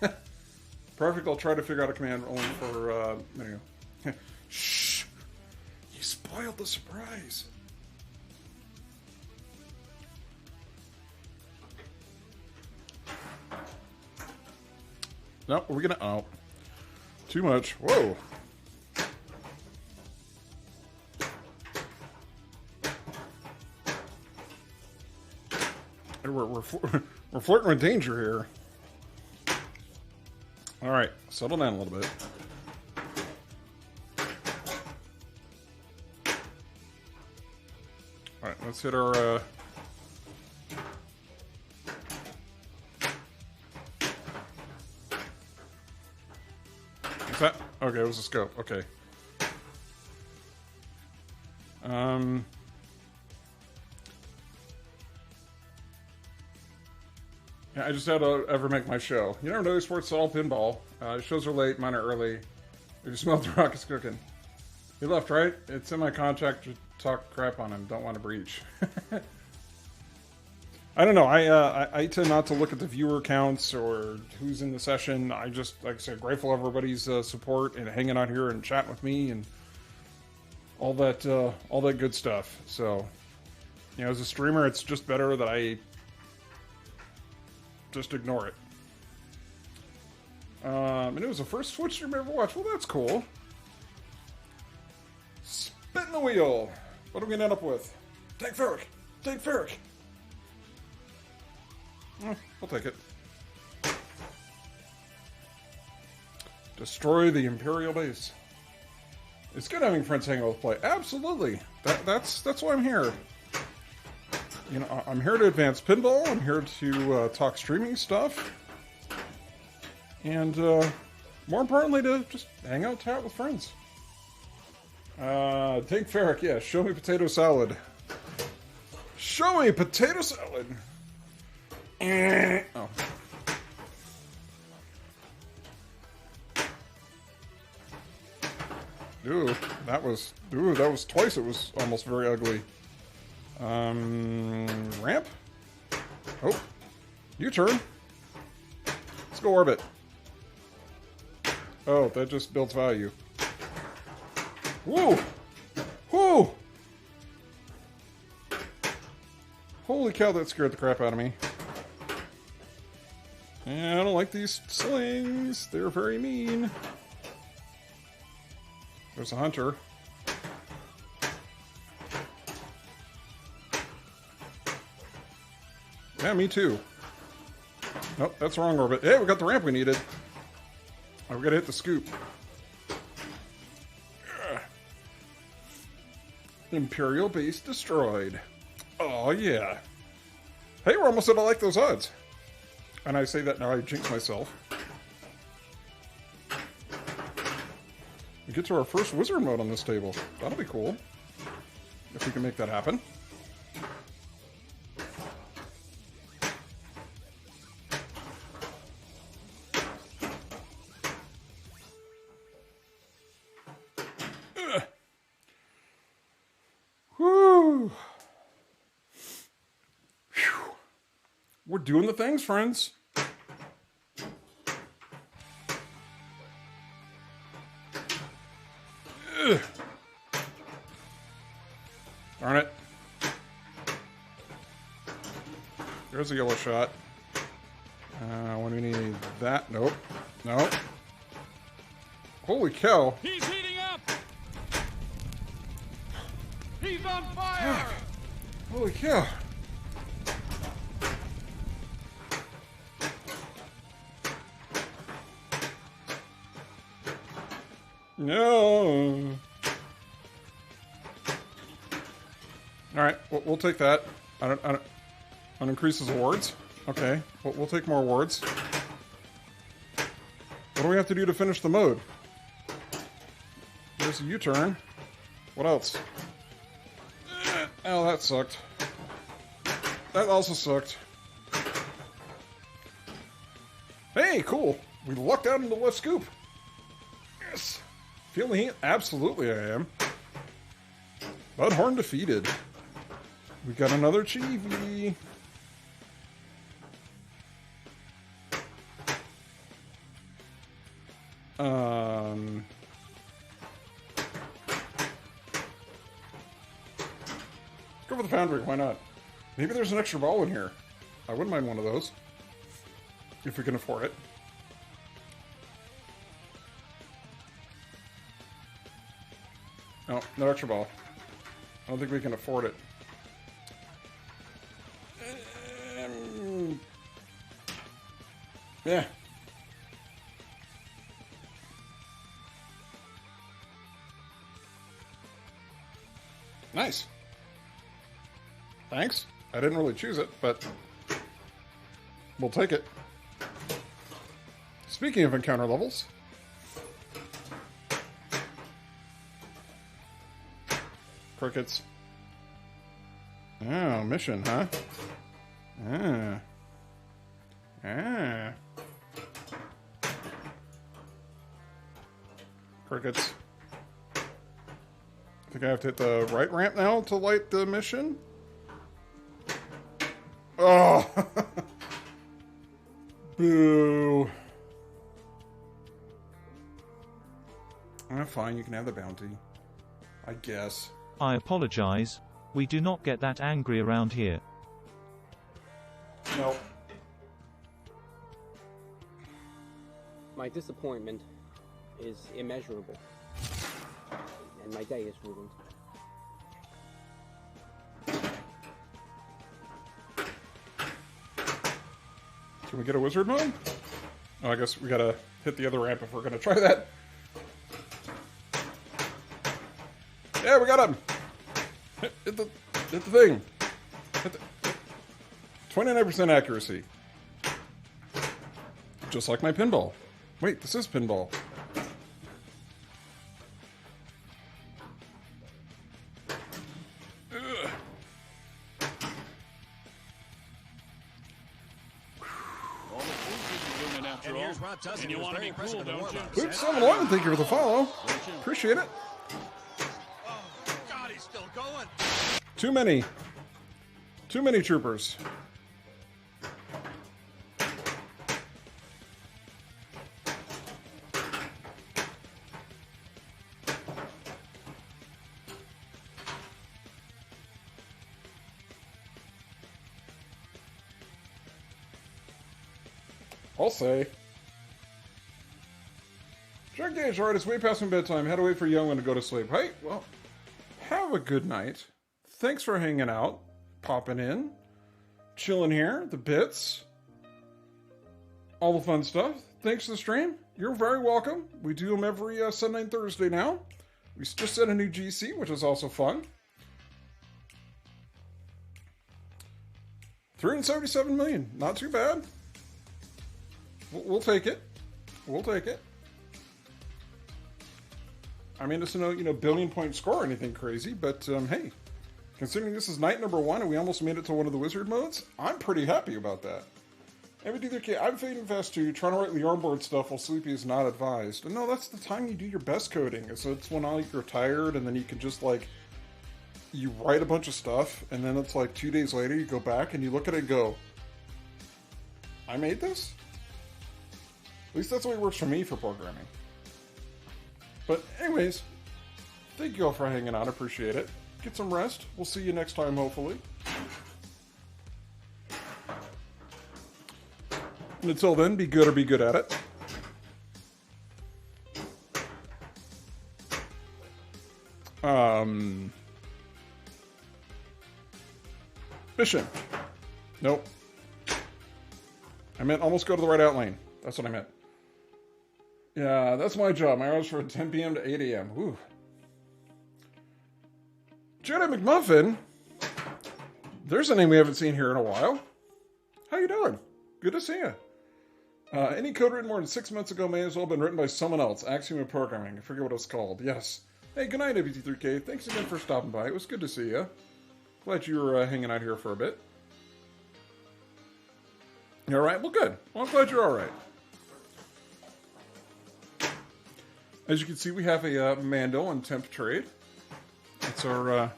Perfect, I'll try to figure out a command only for, there you go. Shh! You spoiled the surprise. No, we're gonna, oh. Too much. Whoa. We're flirting with danger here. All right, settle down a little bit. All right, let's hit our. What's that? Okay, it was a scope. Okay. Yeah, I just had to ever make my show. You never know, sports all pinball. Shows are late, mine are early. If you smell the rockets cooking. He left, right? It's in my contract to talk crap on him. Don't want to breach. I don't know. I tend not to look at the viewer counts or who's in the session. I just, like I said, grateful for everybody's support and hanging out here and chatting with me and all that good stuff. So, you know, as a streamer, it's just better that I just ignore it. And it was the first Twitch stream I ever watched. Well, that's cool. Spin the wheel. What are we gonna end up with? Take Ferric. Take Ferric. I'll take it. Destroy the Imperial base. It's good having friends hang out with play. Absolutely. That's why I'm here. You know, I'm here to advance pinball. I'm here to talk streaming stuff. And more importantly, to just hang out, chat with friends. Take Ferric, yeah. Show me potato salad. Show me potato salad. Oh. Ooh, that was twice. It was almost very ugly. Ramp. Oh, U-turn. Let's go orbit. Oh, that just builds value. Whoa! Whoa! Holy cow, that scared the crap out of me. Yeah, I don't like these slings. They're very mean. There's a hunter. Yeah, me too. Nope, that's the wrong orbit. Hey, we got the ramp we needed. Oh, we gotta hit the scoop. Imperial base destroyed. Oh, yeah. Hey, we're almost at I like those odds. And I say that now, I jinx myself. We get to our first wizard mode on this table. That'll be cool. If we can make that happen. Whew. Whew. We're doing the things, friends. Ugh. Darn it. There's a yellow shot. When we need that. Nope. Nope. Holy cow. He's heating up! He's on fire! Holy cow. No. All right, we'll take that. I don't increases awards. Okay, we'll take more awards. What do we have to do to finish the mode? There's a U-turn. What else? Oh, that sucked. That also sucked. Hey, cool. We lucked out into the left scoop. Yes. Feeling heat? Absolutely I am. Budhorn defeated. We got another Chibi. Go for the foundry, why not? Maybe there's an extra ball in here. I wouldn't mind one of those. If we can afford it. No, no extra ball. I don't think we can afford it. Yeah. Nice. Thanks. I didn't really choose it, but we'll take it. Speaking of encounter levels, crickets. Oh, mission, huh? Crickets. I think I have to hit the right ramp now to light the mission. Oh! Boo. Fine, you can have the bounty. I guess. I apologize. We do not get that angry around here. Nope. My disappointment is immeasurable. And my day is ruined. Can we get a wizard mode? Oh, I guess we gotta hit the other ramp if we're gonna try that. Yeah, we got him! Hit the thing. Hit the 29% accuracy. Just like my pinball. Wait, this is pinball. And you want to be cool, don't you? Luke 711, thank you for the follow. Appreciate it. Oh, God, he's still going. Too many. Too many troopers. I'll say. Drug gauge, alright, it's way past my bedtime. Had to wait for young one to go to sleep. Hey, well, have a good night. Thanks for hanging out, popping in, chilling here, the bits, all the fun stuff. Thanks for the stream. You're very welcome. We do them every Sunday and Thursday now. We just set a new GC, which is also fun. 377 million. Not too bad. We'll take it. We'll take it. I mean, it's no, billion point score or anything crazy, but hey, considering this is night number 1 and we almost made it to one of the wizard modes, I'm pretty happy about that. I'm fading fast too, trying to write the onboard stuff while sleepy is not advised. And no, that's the time you do your best coding. So it's when you're tired and then you can just you write a bunch of stuff and then it's 2 days later you go back and you look at it and go, I made this? At least that's the way it works for me for programming. But anyways, thank you all for hanging out. I appreciate it. Get some rest. We'll see you next time, hopefully. And until then, be good or be good at it. Mission. Nope. I meant almost go to the right out lane. That's what I meant. Yeah, that's my job. My hours from 10 p.m. to 8 a.m. Woo. Jedi McMuffin. There's a name we haven't seen here in a while. How you doing? Good to see you. Any code written more than 6 months ago may as well have been written by someone else. Axiom of Programming. I forget what it's called. Yes. Hey, good night, WT3K. Thanks again for stopping by. It was good to see you. Glad you were hanging out here for a bit. You alright? Well, good. Well, I'm glad you're alright. As you can see, we have a Mando and temp trade. It's our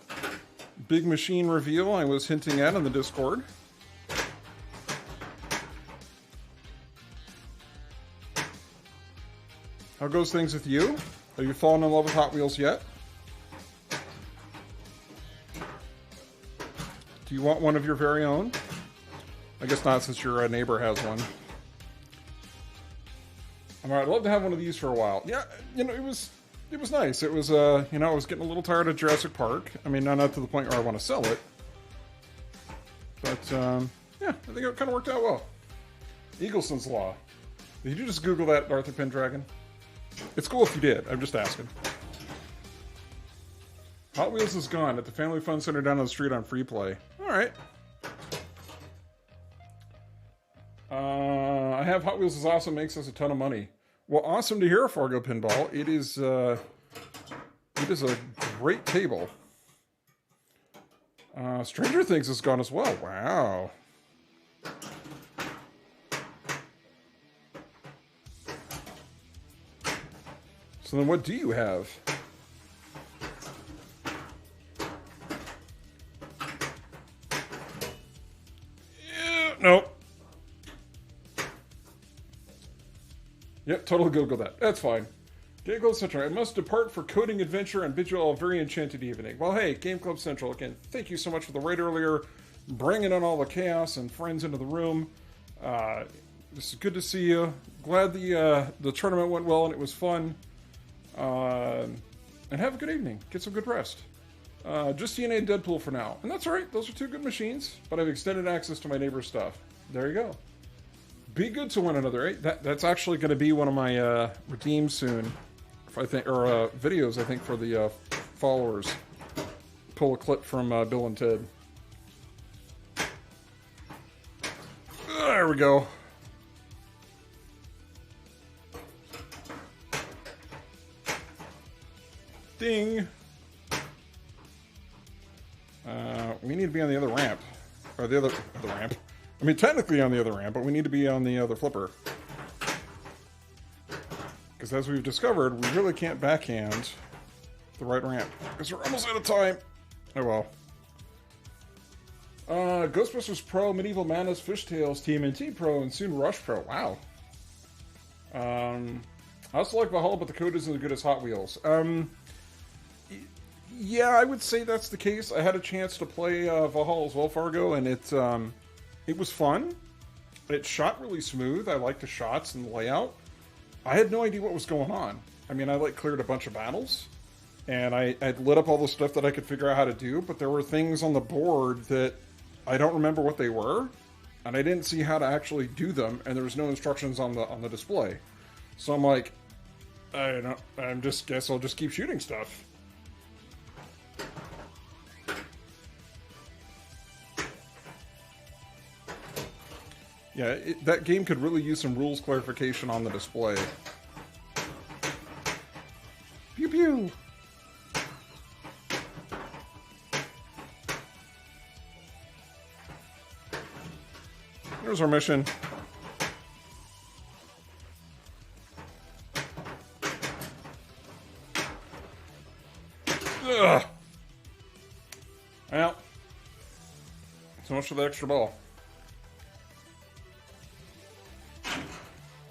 big machine reveal I was hinting at in the Discord. How goes things with you? Have you fallen in love with Hot Wheels yet? Do you want one of your very own? I guess not, since your neighbor has one. I'd love to have one of these for a while. Yeah, it was nice. It was, I was getting a little tired of Jurassic Park. I mean, not to the point where I want to sell it. But, yeah, I think it kind of worked out well. Eagleson's Law. Did you just Google that, Arthur Pendragon? It's cool if you did. I'm just asking. Hot Wheels is gone at the Family Fun Center down the street on Free Play. All right. I have Hot Wheels is awesome. Makes us a ton of money. Well, awesome to hear, Fargo Pinball. It is a great table. Stranger Things is gone as well. Wow. So then what do you have? Nope. Yep, totally Google that. That's fine. Game Club Central. I must depart for coding adventure and bid you all a very enchanted evening. Well, hey, Game Club Central, again, thank you so much for the raid earlier, bringing in all the chaos and friends into the room. This is good to see you. Glad the tournament went well and it was fun. And have a good evening. Get some good rest. Just TNA and Deadpool for now. And that's alright, those are two good machines, but I've extended access to my neighbor's stuff. There you go. Be good to one another, right? That's actually going to be one of my redeems soon. If I think, or videos, I think, for the followers. Pull a clip from Bill and Ted. There we go. Ding. We need to be on the other ramp. Or the ramp. I mean, technically on the other ramp, but we need to be on the other flipper. Because as we've discovered, we really can't backhand the right ramp. Because we're almost out of time. Oh well. Ghostbusters Pro, Medieval Madness, Fishtails, TMNT Pro, and soon Rush Pro. Wow. I also like Valhalla, but the code isn't as good as Hot Wheels. Yeah, I would say that's the case. I had a chance to play Valhalla as well, Fargo, and it was fun. It shot really smooth. I liked the shots and the layout. I had no idea what was going on. I mean, I cleared a bunch of battles, and I'd lit up all the stuff that I could figure out how to do, but there were things on the board that I don't remember what they were, and I didn't see how to actually do them, and there was no instructions on the display. So I'm like, I don't know, guess I'll just keep shooting stuff. Yeah, that game could really use some rules clarification on the display. Pew pew! Here's our mission. Ugh. Well, so much for the extra ball.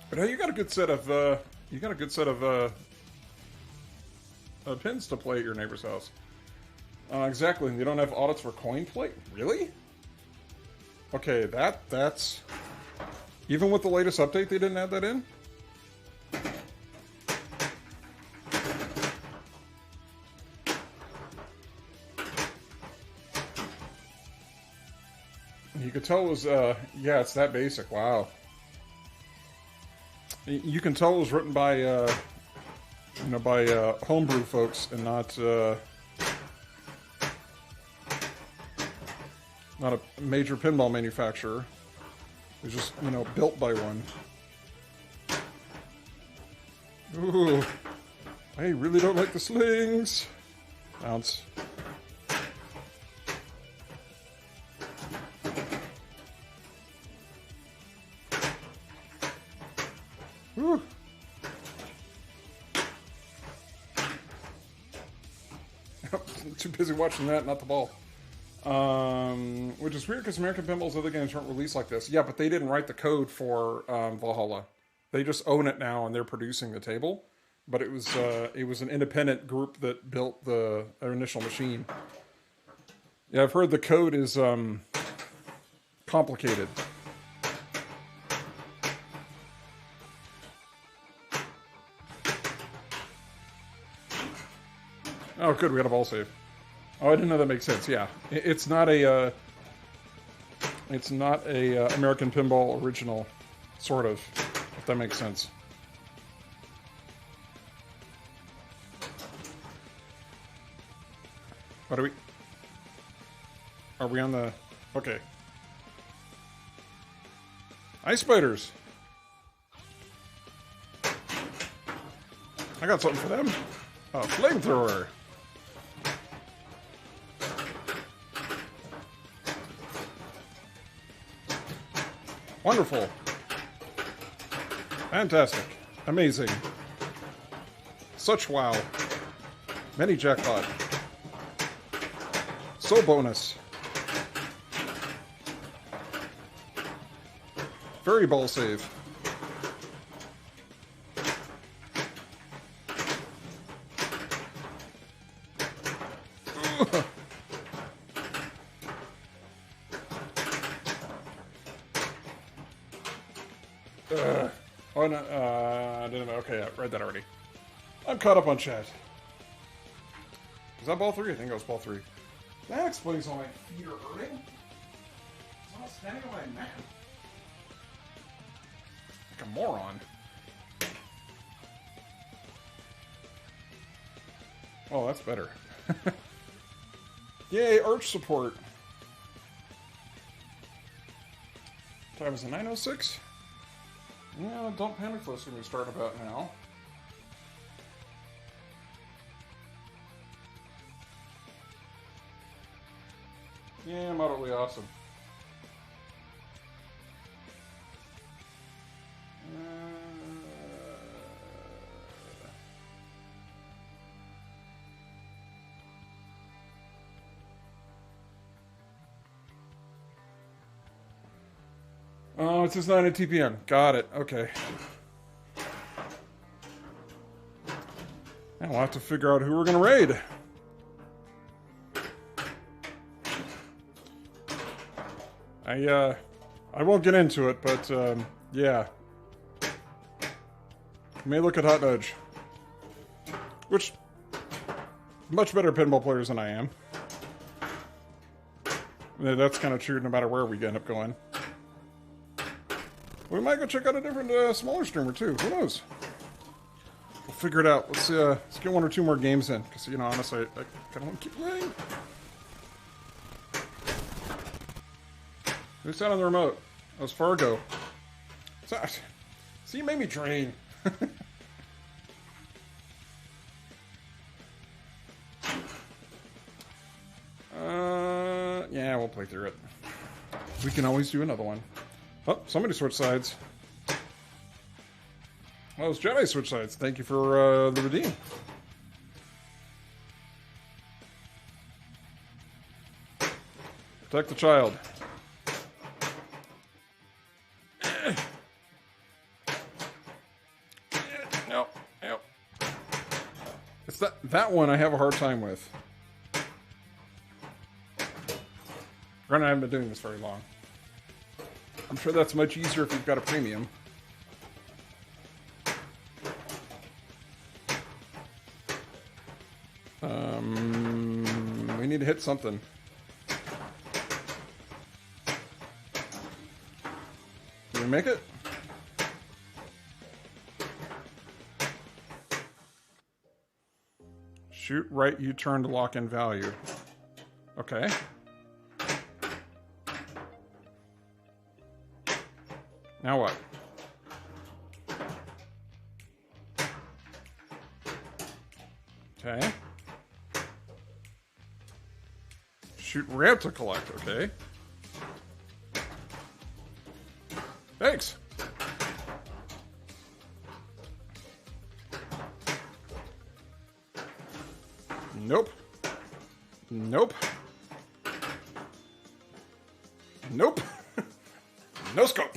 But hey, you got a good set of pins to play at your neighbor's house. Exactly. They don't have audits for coin plate. Really? Okay, that's even with the latest update, they didn't add that in. You could tell it was yeah, it's that basic. Wow. You can tell it was written by, by homebrew folks and not a major pinball manufacturer. It was just, built by one. Ooh, I really don't like the slings. Bounce. Whew. Too busy watching that, not the ball. Which is weird because American Pinball's other games weren't released like this. Yeah, but they didn't write the code for Valhalla. They just own it now and they're producing the table. But it was an independent group that built the initial machine. Yeah, I've heard the code is complicated. Oh, good, we got a ball save. Oh, I didn't know that makes sense. Yeah, it's not a American Pinball original, sort of. If that makes sense. What are we? Are we on the... Okay. Ice spiders. I got something for them. A flamethrower. Wonderful. Fantastic. Amazing. Such wow. Many jackpot. So bonus. Very ball save. Oh, no, I didn't know. Okay, I read that already. I'm caught up on chat. Is that ball 3? I think it was ball 3. That explains why my feet are hurting. I'm not standing on my mat. Like a moron. Oh, that's better. Yay, arch support. Time is it 9:06? Yeah, don't panic flow's gonna be starting about now. Yeah, moderately awesome. Oh, it's just 9 at TPM. Got it. Okay. Now we'll have to figure out who we're gonna raid. I won't get into it, but yeah. May look at Hot Nudge, which much better pinball players than I am. That's kind of true no matter where we end up going. We might go check out a different, smaller streamer too. Who knows? We'll figure it out. Let's get 1 or 2 more games in, because you know, honestly, I kind of want to keep playing. Who's that on the remote? That was Fargo. See, you made me drain. Yeah, we'll play through it. We can always do another one. Oh, somebody switched sides. Oh, it's Jedi switch sides. Thank you for the redeem. Protect the child. Nope. It's that one I have a hard time with. Granted, I haven't been doing this very long. I'm sure that's much easier if you've got a premium. We need to hit something. Did we make it? Shoot right U-turn to lock in value. Okay. Now what? Okay. Shoot ramp to collect, okay. Thanks. Nope. Nope. Nope. No scope.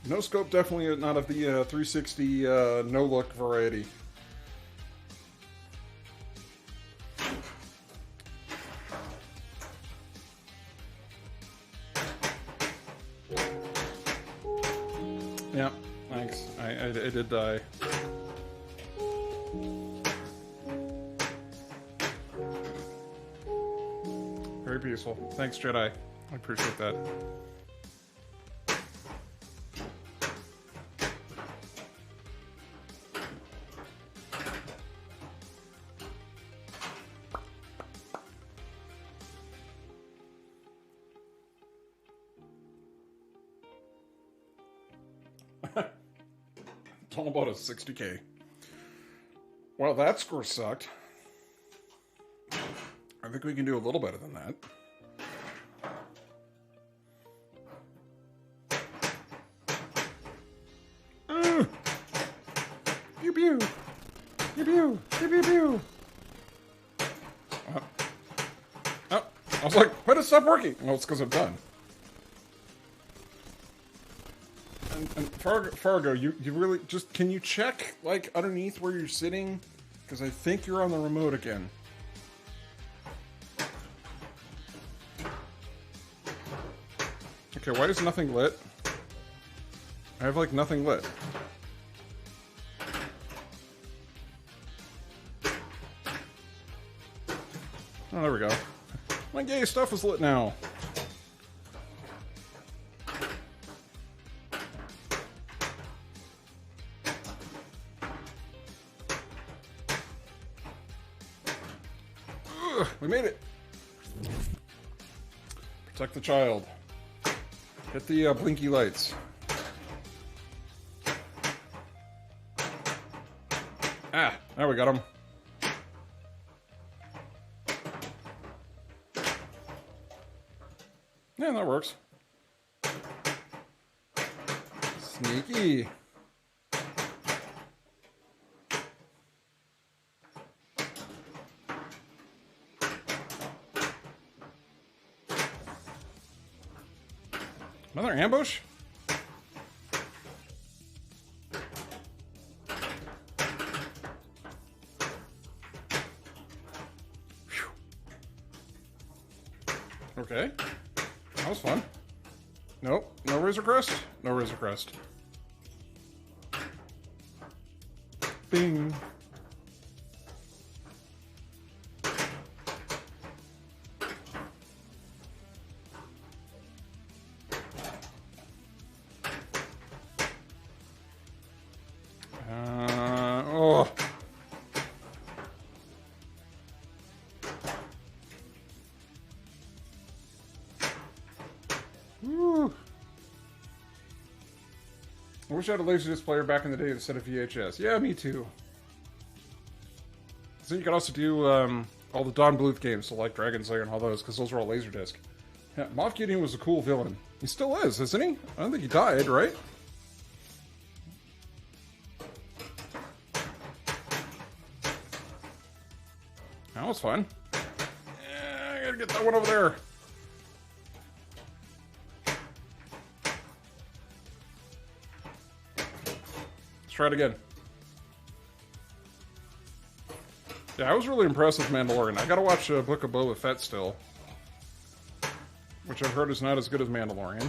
No scope, definitely not of the 360 no look variety. Yeah, thanks. I did die. Very peaceful. Thanks, Jedi. I appreciate that. All about a 60K. Well, that score sucked. I think we can do a little better than that. Pew pew! Pew pew! Pew pew pew! Oh, I was like, why did it stop working? Well, it's because I'm done. And Fargo, you really just, can you check, like, underneath where you're sitting? Because I think you're on the remote again. Okay, why is nothing lit? I have, like, nothing lit. Oh, there we go. My gay stuff is lit now. Ugh, we made it. Protect the child. Hit the blinky lights. Ah, now we got him. Yeah, that works. Sneaky. Another ambush? Whew. Okay. That was fun. Nope. No Razor Crest? No Razor Crest. Bing. Oh. Woo. I wish I had a Laserdisc player back in the day instead of VHS. Yeah, me too. So you could also do all the Don Bluth games, so like Dragon Slayer and all those, because those were all Laserdisc. Yeah, Moff Gideon was a cool villain. He still is, isn't he? I don't think he died, right? That was fun. Yeah, I gotta get that one over there. Let's try it again. Yeah, I was really impressed with Mandalorian. I gotta watch Book of Boba Fett still. Which I've heard is not as good as Mandalorian.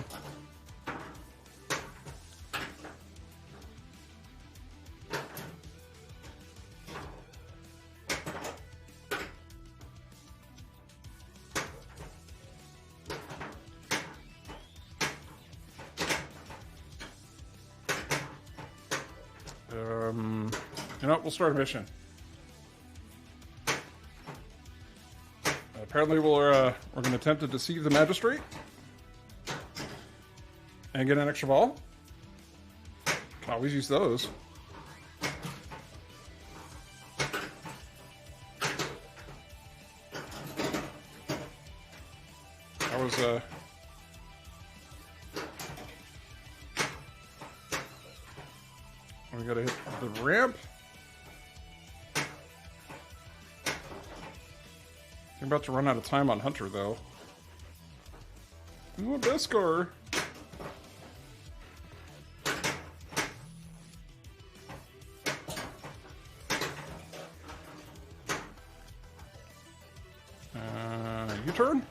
You know what? We'll start a mission. Apparently we're going to attempt to deceive the magistrate and get an extra ball. Can always use those. That was we gotta hit the ramp. I'm about to run out of time on Hunter, though. Oh, Beskar! U-turn?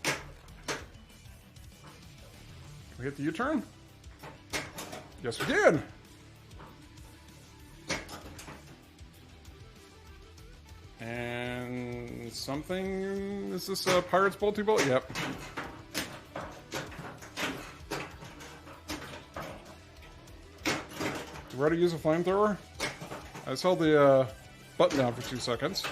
Can we hit the U-turn? Yes, we can! And something... Is this a Pirate's Bolty Bolt? Yep. Do we already use a flamethrower? I just held the button down for 2 seconds.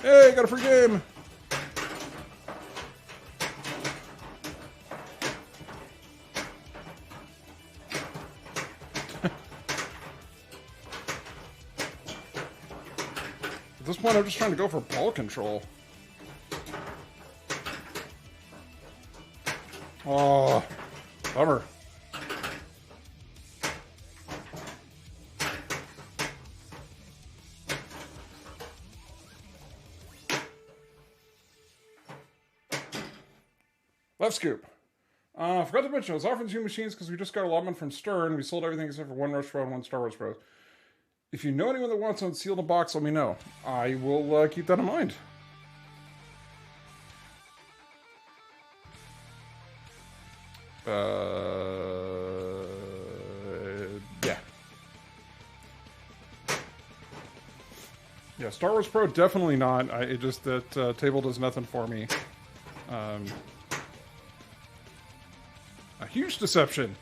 Hey, got a free game! At this point, I'm just trying to go for ball control. Oh, bummer. Left scoop. Forgot to mention, I was offering 2 machines because we just got a allotment from Stern. We sold everything except for 1 Rush Pro and 1 Star Wars Pro. If you know anyone that wants to unseal the box, let me know. I will keep that in mind. Yeah. Yeah, Star Wars Pro, definitely not. It just, that table does nothing for me. A huge deception.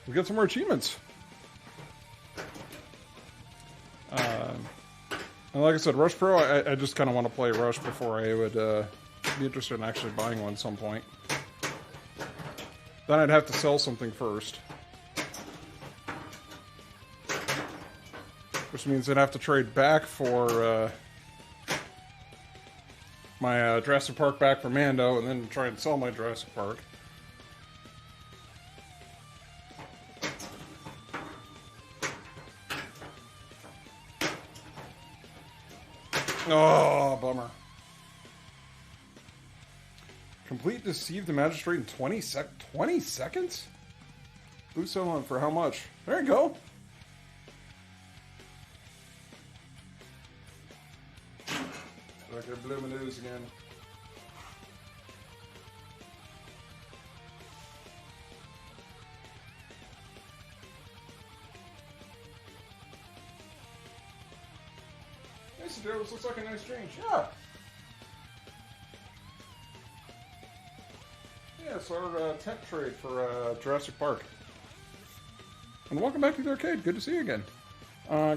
We got some more achievements. And like I said, Rush Pro, I just kind of want to play Rush before I would be interested in actually buying one at some point. Then I'd have to sell something first. Which means I'd have to trade back for my Jurassic Park back for Mando, and then try and sell my Jurassic Park. Oh, bummer. Complete Deceive the Magistrate in 20 seconds? Boost someone for how much? There you go. Like they're blooming news again. Nice, this looks like a nice change. Yeah. Yeah, it's our temp trade for Jurassic Park. And welcome back to the arcade. Good to see you again.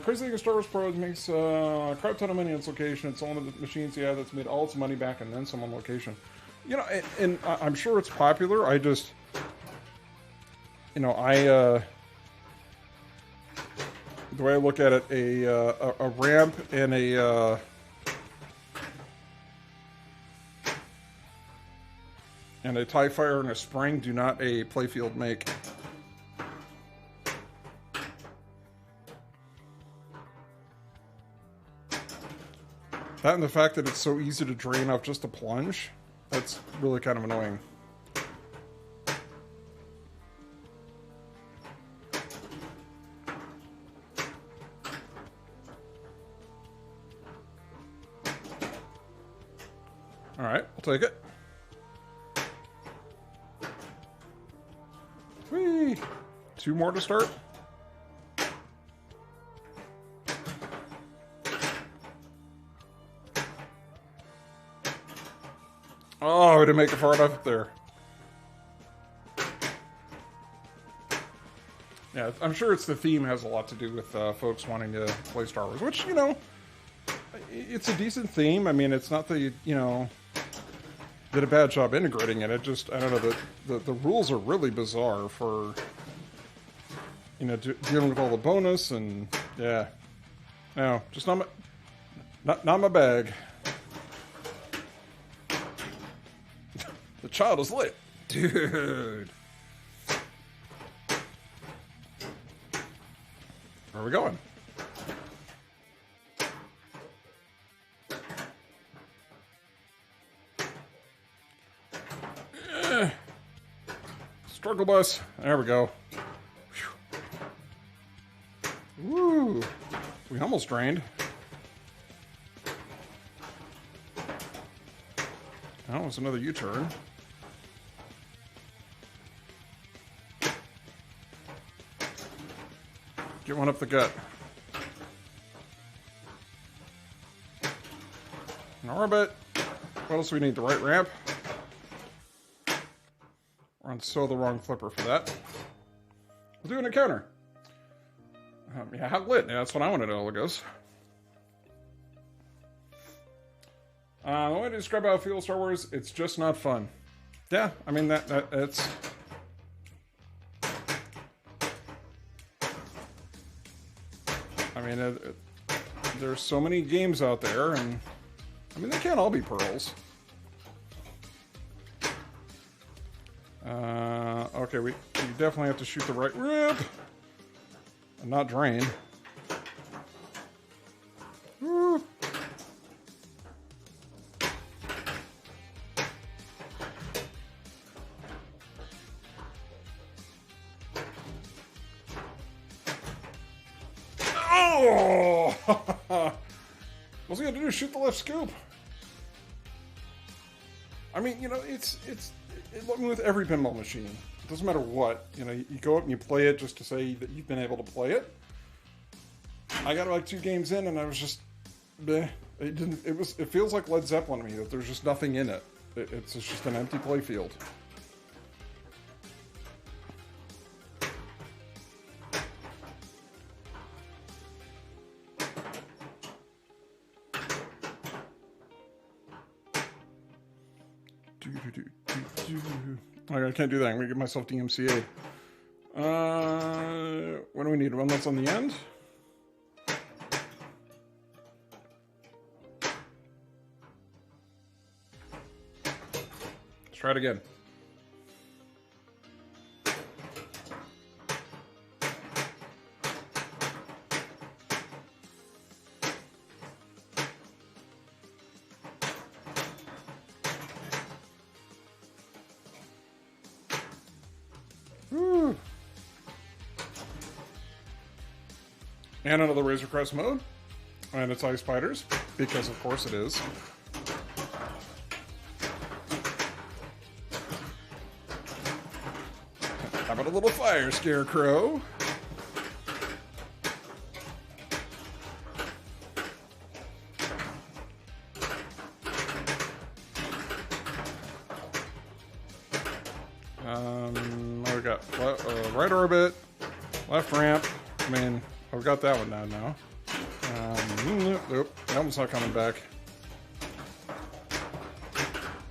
Crazy League of Star Wars Pros makes a crap ton of money on its location. It's one of the machines, yeah, that's made all its money back and then some on location. You know, and I'm sure it's popular. I just, you know, the way I look at it, a ramp and a TIE Fighter and a spring do not a playfield make. That and the fact that it's so easy to drain off just a plunge, that's really kind of annoying. Alright, I'll take it. Whee! 2 more to start. Oh, I didn't make it far enough up there. Yeah, I'm sure it's the theme has a lot to do with folks wanting to play Star Wars, which, you know, it's a decent theme. I mean, it's not that you know, did a bad job integrating it. It just, I don't know, the rules are really bizarre for, you know, dealing with all the bonus and, yeah. No, just not my bag. The child is lit. Dude. Where are we going? Struggle bus. There we go. Whew. Woo. We almost drained. That was another U-turn. Get one up the gut. An orbit. What else do we need? The right ramp? We're on so the wrong flipper for that. We'll do an encounter. Yeah, how lit? Yeah, that's what I want to know, Legos. The way to describe how I feel Star Wars, it's just not fun. Yeah, I mean, it's... I mean, there's so many games out there, and... I mean, they can't all be pearls. Okay, we definitely have to shoot the right rib. And not drain. Woo. Oh! What's he gonna do to shoot the left scoop? I mean, you know, it's with every pinball machine. It doesn't matter what. You know, you go up and you play it just to say that you've been able to play it. I got like 2 games in and I was just, bleh. It feels like Led Zeppelin to me, that there's just nothing in it. It's just an empty play field. I can't do that. I'm gonna give myself DMCA. What do we need? One that's on the end? Let's try it again. And another Razor Crest mode. And it's Ice Spiders, because of course it is. How about a little fire scarecrow? What we got? Right orbit, left ramp. I mean, I've got that one down now. Nope, that one's not coming back.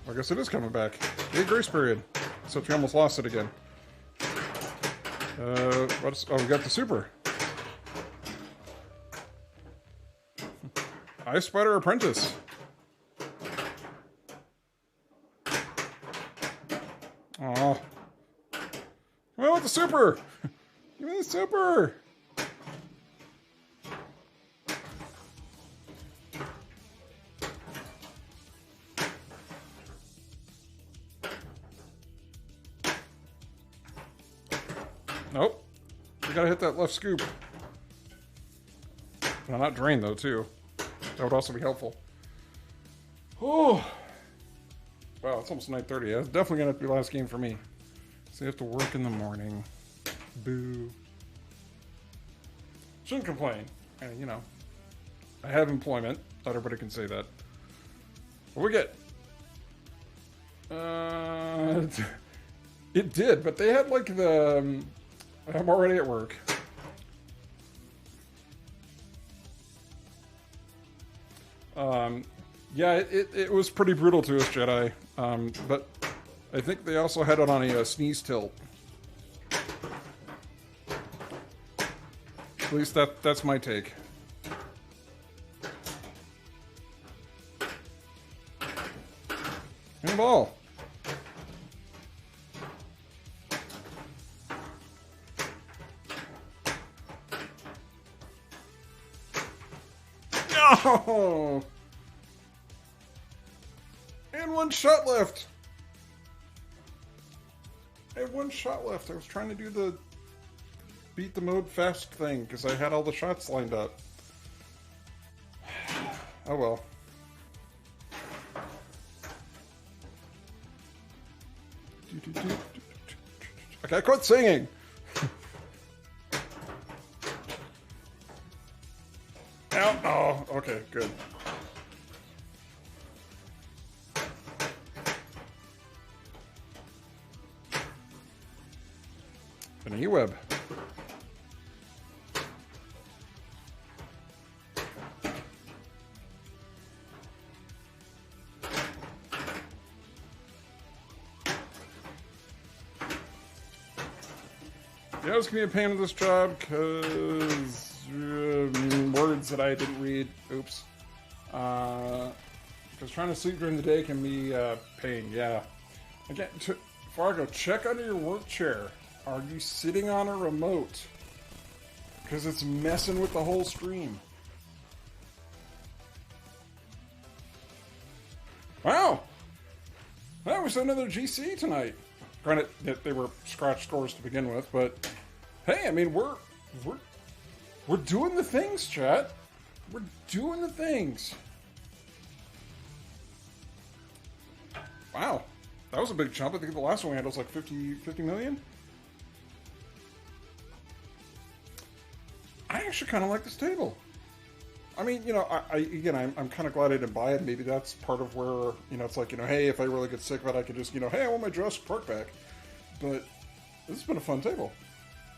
I guess it is coming back. Hey, grace period. Except we almost lost it again. Oh, we got the super. Ice Spider Apprentice. Oh. Come on with the super! Give me the super! Nope. We gotta hit that left scoop. No, not drain though, too. That would also be helpful. Oh! Wow, it's almost 9:30. That's definitely gonna be the last game for me. So you have to work in the morning. Boo. Shouldn't complain. And, you know, I have employment. Not everybody can say that. What we get? It did, but they had like the... I'm already at work. Yeah, it was pretty brutal to us, Jedi. But I think they also had it on a sneeze tilt. At least that's my take. Pinball. No! And 1 shot left. I have 1 shot left. I was trying to do the beat the mode fast thing because I had all the shots lined up. Oh well. Okay, quit singing. Ow. Oh, okay, good. An E-web. Yeah, it's gonna be a pain in this job because words that I didn't read. Oops. Because trying to sleep during the day can be pain. Yeah. Again, Fargo, check under your work chair. Are you sitting on a remote? Because it's messing with the whole stream. Wow! That was another GC tonight. Granted, they were scratch scores to begin with, but hey, I mean, we're doing the things, chat. We're doing the things. Wow, that was a big jump. I think the last one we had was like 50 million. I actually kind of like this table. I mean, you know, I'm kind of glad I didn't buy it. Maybe that's part of where, you know, it's like, you know, hey, if I really get sick of it, I could just, you know, hey, I want my Jurassic Park back. But this has been a fun table.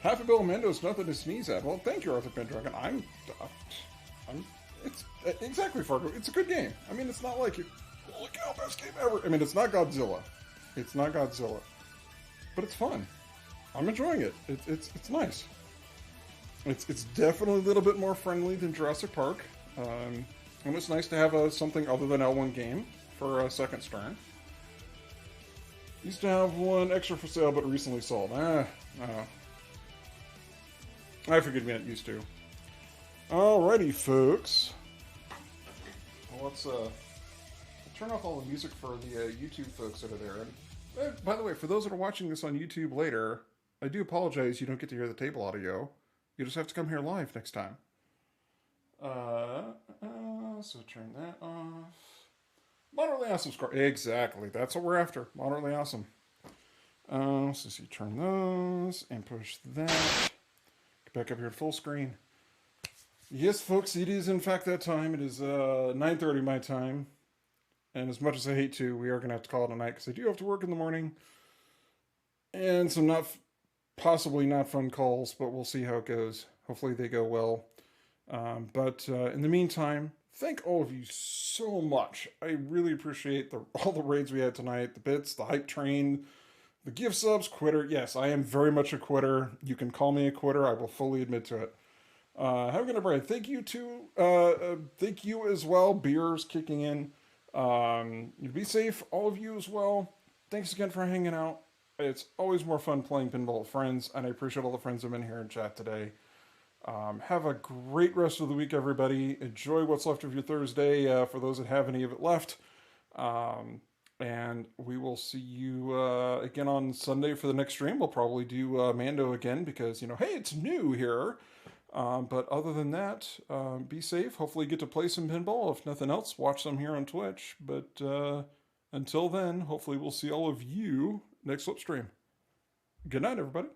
Half a bill of Mendo's nothing to sneeze at. Well, thank you, Arthur Pendragon. It's exactly, Fargo. It's a good game. I mean, it's not like, look how best game ever. I mean, it's not Godzilla. It's not Godzilla. But it's fun. I'm enjoying it. It's nice. It's definitely a little bit more friendly than Jurassic Park. And it's nice to have something other than L1 game for a second Stern. Used to have one extra for sale, but recently sold. I forget me, it used to. Alrighty, folks. Well, let's turn off all the music for the YouTube folks that are there. And by the way, for those that are watching this on YouTube later, I do apologize you don't get to hear the table audio. You just have to come here live next time. So turn that off. Moderately awesome score. Exactly. That's what we're after. Moderately awesome. So see, turn those and push that. Get back up here at full screen. Yes, folks, it is in fact that time. It is 9:30 my time. And as much as I hate to, we are going to have to call it a night because I do have to work in the morning. And some possibly not fun calls, but we'll see how it goes. Hopefully they go well. But in the meantime, thank all of you so much. I really appreciate all the raids we had tonight, the bits, the hype train, the gift subs, quitter. Yes, I am very much a quitter. You can call me a quitter. I will fully admit to it. Have a good night, Brian. Thank you thank you as well. Beers kicking in. Be safe, all of you as well. Thanks again for hanging out. It's always more fun playing pinball with friends, and I appreciate all the friends that have been here in chat today. Have a great rest of the week, everybody. Enjoy what's left of your Thursday, for those that have any of it left. And we will see you again on Sunday for the next stream. We'll probably do Mando again because, you know, hey, it's new here. But other than that, be safe. Hopefully get to play some pinball. If nothing else, watch some here on Twitch. But until then, hopefully we'll see all of you next slipstream. Good night, everybody.